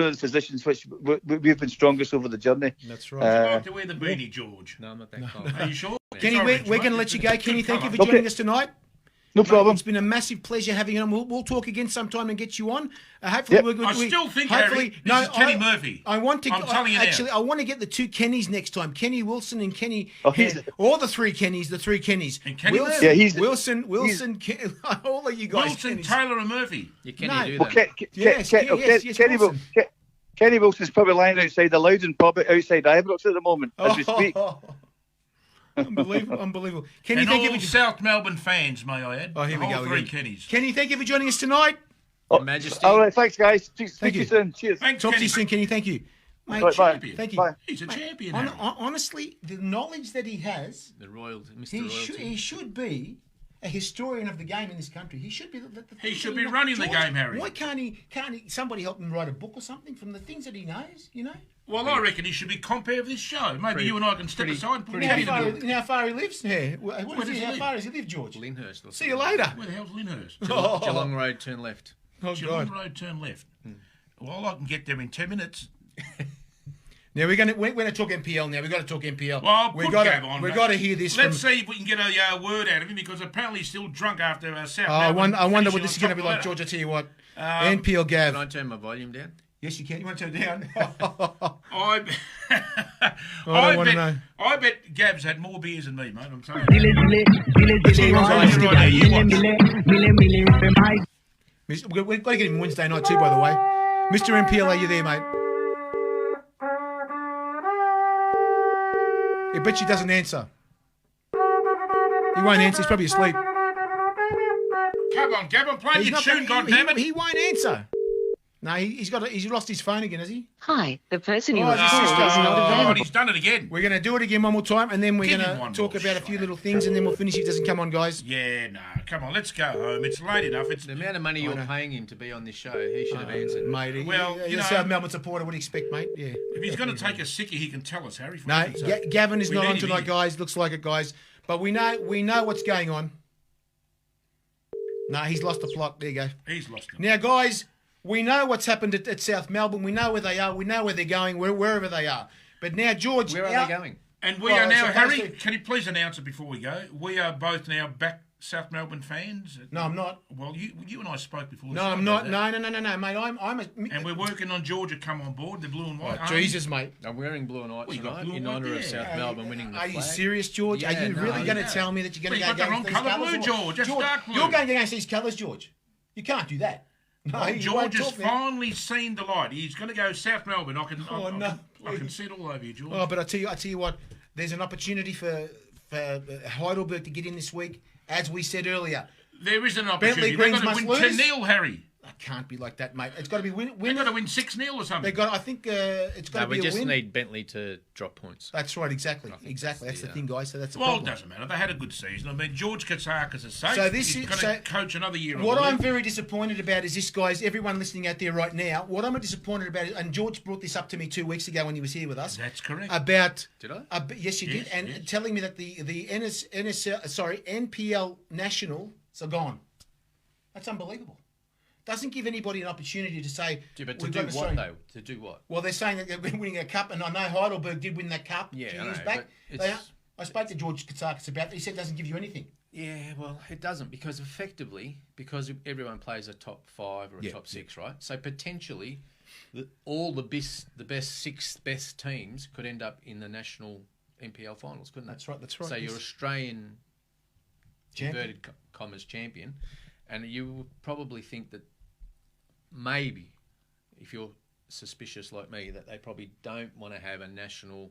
of the positions which we've been strongest over the journey. That's Would you right. like to wear the beanie, George? No, I'm not that cold. Are you sure? Kenny, Sorry, we're Rich, going to mate. let you go. Kenny, thank you for Okay. joining us tonight. No Mate, problem. It's been a massive pleasure having you on. We'll talk again sometime and get you on. Hopefully, Yep. we're good. I still think, Harry, this is Kenny Murphy. I want to. I'm telling you now. Actually, I want to get the two Kennys next time. Kenny Wilson and Kenny. Oh, he's- or the three Kennys. The three Kennys. And Kenny Wilson, Murphy. Yeah, he's- Wilson. All of you guys. Wilson, Kennys. Taylor and Murphy. You can No. do Well, that. Yes, Kenny Wilson. Kenny Wilson's probably lying outside the Loudon pub outside Ibrox at the moment as we speak. Unbelievable. Kenny, And thank you all for. South Melbourne fans, may I add. Oh, here we The whole go three again. Kennys. Kenny, thank you for joining us tonight. Your Majesty. All right, thanks, guys. Speak Thank to you. you soon. Cheers. Thanks, Talk to Kenny. you soon, Kenny. Thank you. Mate, Right, bye. Champion. Thank you. Bye. He's a champion. Hon- Harry. honestly, the knowledge that he has, The Royal, Mr. he Royalty. should be a historian of the game in this country. He should be. He should be running the game, Harry. Why can't he? Somebody help him write a book or something from the things that he knows? Well, I reckon he should be compere of this show. Maybe you and I can step aside and put You know Kenny how in the far, middle. you know how far he lives? Yeah. Where How does he live? far does he live, George? Lyndhurst. or See you something. later. Where the hell's Lyndhurst? Geelong Road, turn left. Oh Geelong God. Road, turn left. Well, I can get there in 10 minutes. Now we're going to talk NPL. Now we've got to talk NPL. Well, we've put got Gav to on. we've mate. got to hear this. Let's from, see if we can get a word out of him because apparently he's still drunk after South I Melbourne. wonder what finishing this is on going to top be of like, the George. I tell you what. Um, NPL Gav. Can I turn my volume down? Yes, you can. You want to turn it down? I don't wanna know. I bet Gab's had more beers than me, mate. I'm telling Gee, you. one's Oh, on you're right, you watch. We've got to get him Wednesday night too, by the way. Mr. NPL, are you there, mate? I bet she doesn't answer. He won't answer. He's probably asleep. Come on, Gab, I'm playing He's your not tune, gonna- goddammit. he won't answer. No, he's lost his phone again, has he? Hi, the person you Oh, have this called is is the- not Oh, available. he's done it again. We're going to do it again one more time, and then we're Give going him one to talk more about a shot. few little things, and then we'll finish. It doesn't come on, guys. Yeah, no, come on, let's go home. It's late enough. It's The amount of money you're paying him to be on this show, he should have answered. Mate, Well, he's you a know- South Melbourne supporter. What do you expect, mate? Yeah. if he's going to take a sickie, he can tell us, Harry. for No, instance. Gavin is We not need on him tonight, here. guys. Looks like it, guys. But we know what's going on. No, he's lost the plot. There you go. He's lost him. Now, guys, we know what's happened at South Melbourne. We know where they are. We know where they're going, wherever they are. But now, George... Where are they going? And we Well, are now, it's Harry, supposed to- can you please announce it before we go? We are both now back South Melbourne fans. No, I'm not. Well, you and I spoke before. the No, show I'm about not. that. No, mate. I'm a... And we're working on Georgia come on board, the blue and white. Oh, army. Jesus, mate. I'm wearing blue and white Well, you got tonight blue in and white honour of there. South Melbourne winning the Are flag. you serious, George? Yeah, are you no, really going to yeah. tell me that you're going Well, to you go got the against wrong these colour colours? blue, George. That's dark blue. You're going against these colours, George. You can't do that. No, Well, you George won't has talk now. finally seen the light. He's going to go South Melbourne. I can please. see it all over you, George. Oh, but I tell you what, there's an opportunity for Heidelberg to get in this week, as we said earlier. There is an Bentley opportunity. They're Greens going to must win lose. 10-0, Harry. can't be like that, mate. It's got to be win. They've got to win 6-0 or something. They got. I think it's got to No, be we a just win. need Bentley to drop points. That's right, exactly. That's the thing, guys. So that's the Well, problem. it doesn't matter. They had a good season. I mean, George Katsakis is safe. So this He's is- going so to coach another year. What I I'm believe. very disappointed about is this, guys. Everyone listening out there right now. What I'm disappointed about, and George brought this up to me 2 weeks ago when he was here with us. That's correct. About Did I? yes, you did, Yes, and yes. telling me that the NPL Nationals are gone. That's unbelievable. Doesn't give anybody an opportunity to say. Yeah, but to we've do got what, Australia. though? To do what? Well, they're saying that they've been winning a cup, and I know Heidelberg did win that cup Yeah, 2 I years know, back. but it's- I spoke to George Katsakis about it. He said it doesn't give you anything. Yeah, well, it doesn't because effectively, because everyone plays a top 5 or a top 6, right? So potentially, all the best 6 best teams could end up in the national NPL finals, couldn't they? That's right. That's right. So yes. you're Australian Champion. inverted commas champion, and you would probably think that maybe, if you're suspicious like me, that they probably don't want to have a national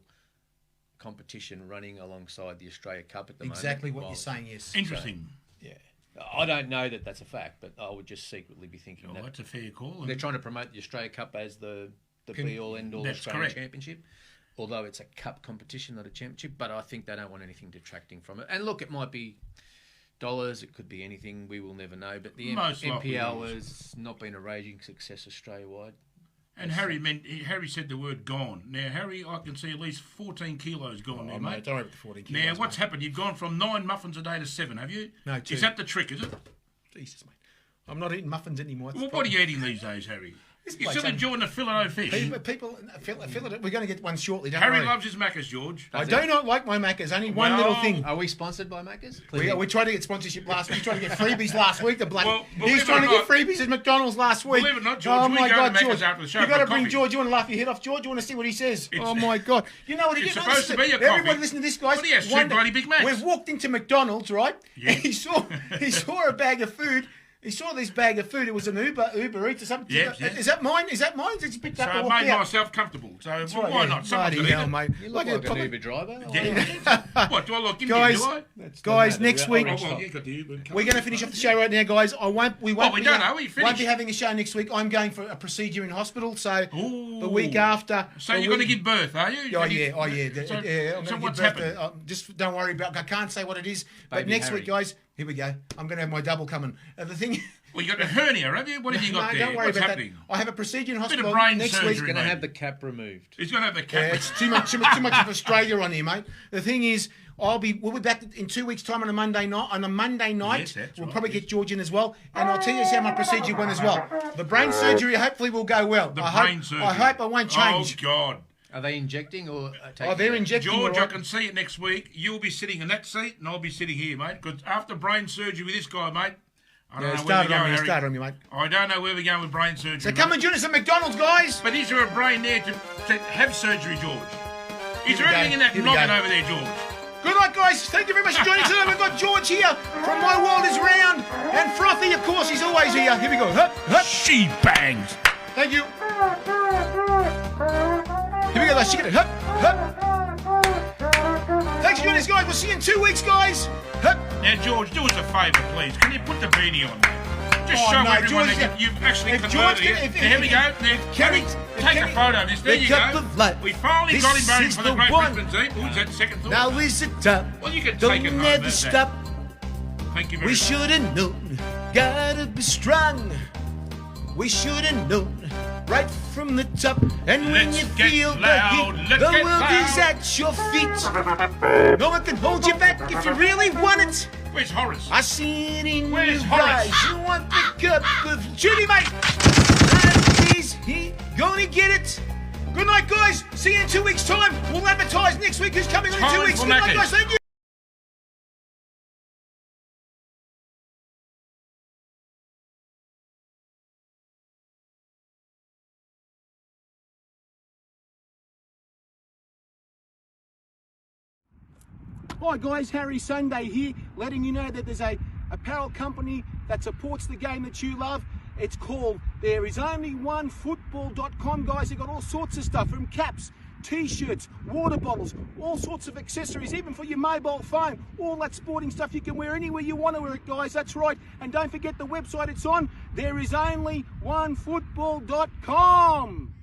competition running alongside the Australia Cup at the moment. Exactly what while- you're saying. Yes. Interesting. Yeah, I don't know that that's a fact, but I would just secretly be thinking Oh, that that's a fair call. they're trying to promote the Australia Cup as the be all end all That's Australian correct. championship. Although it's a cup competition, not a championship, but I think they don't want anything detracting from it. And look, it might be dollars, it could be anything, we will never know. But the Most likely NPL it has not been a raging success Australia-wide. And Harry said the word gone. Now, Harry, I can see at least 14 kilos gone there, Oh, mate. mate, don't worry about the 14 kilos. Now, what's mate. happened? You've gone from 9 muffins a day to 7, have you? No, 2. Is that the trick, is it? Jesus, mate. I'm not eating muffins anymore. That's Well, the what are problem. you eating these days, Harry? You're bloke's still enjoying the filet fish. People, we're going to get one shortly. Don't Harry worry. loves his Maccas, George. I do not like my Maccas. Only one Well, little thing. Are we sponsored by Macca's? We tried to get sponsorship last week. We tried to get freebies last week. The bloody Well, he believe was it trying or to get not- freebies at McDonald's last week. Believe it or not, George, Oh we my go to God, Macca's George! after the show You for got to a bring coffee. George. You want to laugh your head off, George? You want to see what he says? It's- Oh my God! You know what? It's you know, supposed to be a Everybody coffee. listen to this, guys. What do you have, two One day- bloody Big Macs? We've walked into McDonald's, right? Yeah. And he saw a bag of food. He saw this bag of food. It was an Uber Eats or something. Yes, yes. Is that mine? Is that mine? Did you pick So that up I and walk made out? myself comfortable. So That's well, right, why yeah. not? Someone's Bloody going hell, to mate. You look like an Uber driver. What, do I look Indian, Guys, do I? guys, next week. Oh, well, you got the Uber. We're going to finish off the show right now, guys. We won't. we be don't know. We won't finished. be having a show next week. I'm going for a procedure in hospital, so Ooh. the week after. So the you're going to week- give birth, are you? Oh yeah, oh yeah. So, yeah, I'm so gonna what's give birth happened? just don't worry about. I can't say what it is, but Baby next Harry. week, guys. Here we go. I'm going to have my double coming. The thing. Well, you got a hernia, have you? What have you got no, there? don't worry What's about happening? that. I have a procedure in Bit hospital of brain next surgery. week. Going to mate. have the cap removed. He's going to have the Yeah, cap. it's too much of Australia on here, mate. The thing is, we'll be back in 2 weeks' time on a Monday night. Yes, that's we'll right, probably yes. get George in as well, and I'll tell you how my procedure went as well. The brain surgery hopefully will go well. The I brain hope, surgery. I hope I won't change. Oh, God. Are they injecting or taking? Oh, they're it out? injecting. George, all I right. can see it next week. You'll be sitting in that seat, and I'll be sitting here, mate. Because after brain surgery with this guy, mate, I don't Yeah, know where started we're on going, me. Harry. Started on me, mate. I don't know where we're going with brain surgery. So come mate. and join us at McDonald's, guys. But is there a brain there to have surgery, George? Is Here there we anything in go, that here we noggin go. over there, George? Good night, guys. Thank you very much for joining us today. We've got George here from My World Is Round, and Frothy, of course, he's always here. Here we go. Hup, hup. She bangs. Thank you. Here we go, guys. Chicken. Hup, hup. Thanks for joining us, guys. We'll see you in 2 weeks, guys. Hup. Now, George, do us a favour, please. Can you put the beanie on, mate? Just Oh, show no, everyone George, that you've actually if George converted can- it. if- Now, here we go. Now, Kenny- take Kenny- a photo of this. There the you cup go. of life. We finally This got him voting is for the the Great one. Brisbane team. Who's that second thought? Now is it time? Well, you can Don't take it home. never That's that. stop. Thank you very We much. should have known. Gotta be strong. We should have known. Right from the top. And when Let's you get feel loud. the heat, Let's the get world loud. is at your feet. No one can hold you back if you really want it. Where's Horace? I see it in Where's your Horace? eyes. You want the cup of Judy, mate. Is he gonna get it? Good night, guys. See you in 2 weeks' time. We'll advertise next week who's coming on in Time 2 weeks. for Good night, Macca's. guys. Thank you. Hi guys, Harry Sunday here, letting you know that there's a apparel company that supports the game that you love. It's called There Is Only One Football.com, guys. They've got all sorts of stuff, from caps T-shirts, water bottles, all sorts of accessories, even for your mobile phone. All that sporting stuff you can wear anywhere you want to wear it, guys. That's right. And don't forget the website it's on. Thereisonlyonefootball.com.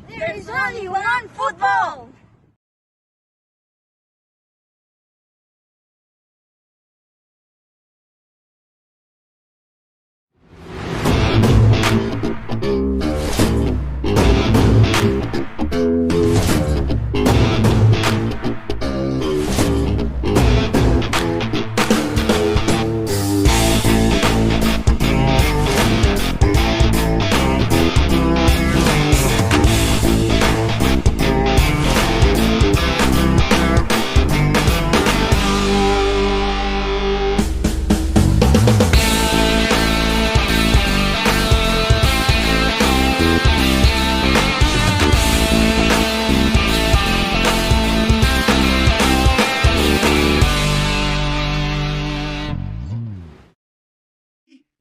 There is only one football.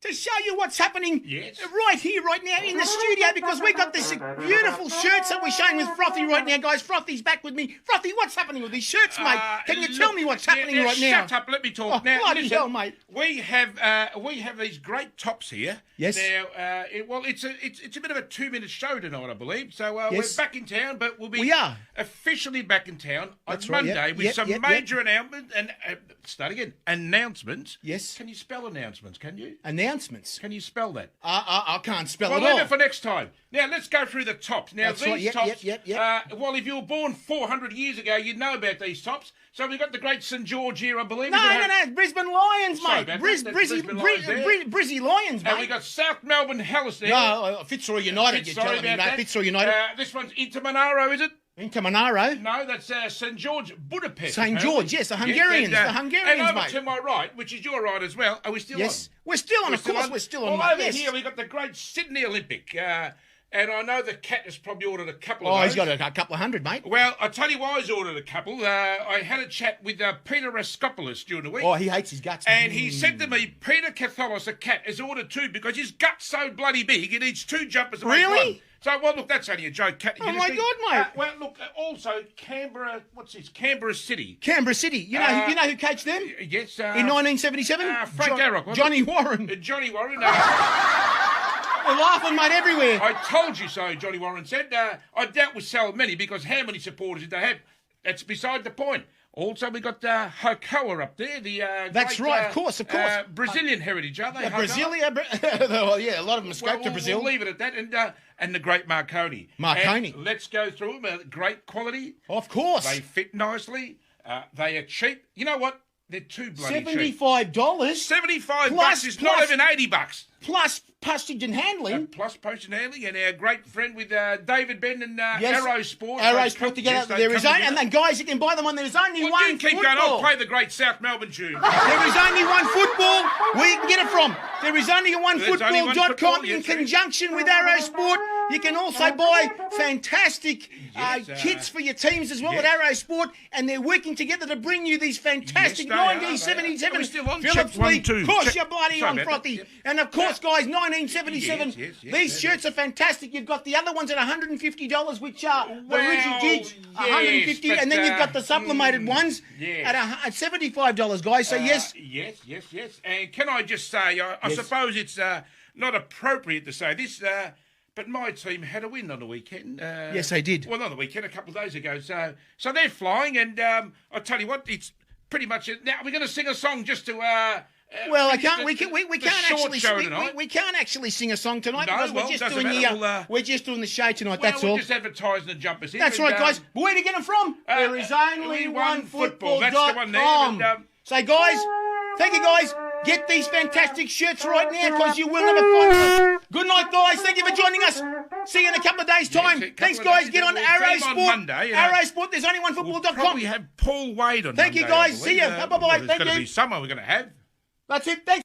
To show you what's happening Yes. right here, right now in the studio, because we got this beautiful shirts that we're showing with Frothy right now, guys. Frothy's back with me. Frothy, what's happening with these shirts, mate? Can you tell me what's happening right now? Shut up, let me talk. Oh, Now, bloody listen, hell, mate. We have these great tops here. Yes. Now, it's a bit of a 2-minute show tonight, I believe. So Yes. we're back in town, but we'll be We are. officially back in town on That's right, Monday yep, with yep, some yep, major announcements and start again. Announcements. Yes. Can you spell announcements? Can you? Announcements. Can you spell that? I can't spell Well, it leave all. it for next time. Now, let's go through the tops. Now, That's these right, yep, tops, yep. well, if you were born 400 years ago, you'd know about these tops. So we've got the great St. George here, I believe. No, Is it no, how- no, Brisbane Lions, Sorry mate. about that. Brizzy That's Brisbane Lions there. Lions, mate. And we got South Melbourne Hellas there. No, Fitzroy United, you're Sorry telling me, about mate. that. Fitzroy United. This one's Inter Monaro, is it? Into Monaro. No, that's St. George Budapest. St. apparently. George, yes, the Hungarians, and, the Hungarians, and over mate. to my right, which is your right as well. Are we still Yes. on? We're still on, We're of course, we're still on, Well, mate. over Yes. here, we got the great Sydney Olympic. And I know the cat has probably ordered a couple of Oh, those. he's got a couple of hundred, mate. Well, I tell you why he's ordered a couple. I had a chat with Peter Raskopoulos during the week. Oh, he hates his guts. And he said to me, Peter Catholos, a cat, has ordered two because his gut's so bloody big, he needs two jumpers to make Really? one. So, well, look, that's only a joke. Cat, Oh, my God, mate. well, look, also, Canberra, Canberra City. Canberra City. You know who coached them? Yes. In 1977? Frank Darroch, wasn't Johnny it? Warren. Johnny Warren. We're laughing, mate, everywhere. I told you so, Johnny Warren said. I doubt we sell many because how many supporters did they have? That's beside the point. Also, we got Hokoa up there. That's great, right, of course. Brazilian heritage, are they? Brasilia. Well, yeah, a lot of them escaped to Brazil. We'll leave it at that. And the great Marconi. Marconi. And let's go through them. Great quality. Of course. They fit nicely. They are cheap. You know what? They're too bloody cheap. $75. $75 is not even $80. Plus postage and handling. Plus postage and handling, and our great friend with David Ben and Yes. Arrow Sport. Arrow Sport together. Yes, There is only, and then guys, you can buy them on. There is only well, one you keep football. going. I'll play the great South Melbourne tune. There is only one football where you can get it from. There is only one There's only one football.com football, in yes, there is. conjunction with Arrow Sport. You can also buy fantastic Yes, kits for your teams as well yes. at Arrow Sport, and they're working together to bring you these fantastic Yes, they are, 1977 Are we still on? Phillips Check 1, League. 2. Of course, Check- you're bloody Sorry on, about Frothy. that, yep. And of course, guys, 1977. Yes, These shirts are fantastic. You've got the other ones at $150, which are the Well, rigid jigs, yes, $150, and then you've got the sublimated ones yes. at $75, guys. So yes. Yes. And can I just say, I Yes. suppose it's not appropriate to say this, but my team had a win on the weekend. Yes, they did. Well, not the weekend, a couple of days ago. So they're flying, and I tell you what, it's pretty much it. Now we're going to sing a song just to. Well, I finish can't. the- We the can't short actually. show tonight. We can't actually sing a song tonight No, because well, we're just doesn't doing matter. the. We're just doing the show tonight. Well, that's we're all. just advertising the jumpers here. That's and, right, guys. But where to get them from? There is only one football. That's the one there. And, So, guys, thank you, guys. Get these fantastic shirts right now because you will never find them. Good night, guys. Thank you for joining us. See you in a couple of days' time. a couple Thanks, of guys. days, Get on we'll Arrow see 'em on Sport. Monday, Arrow Sport. There's only one We'll football.com. probably have Paul Wade on Thank you, Monday, guys. I See believe. ya. Bye-bye. Well, Thank It's going you. to be summer we're going to have. That's it. Thanks.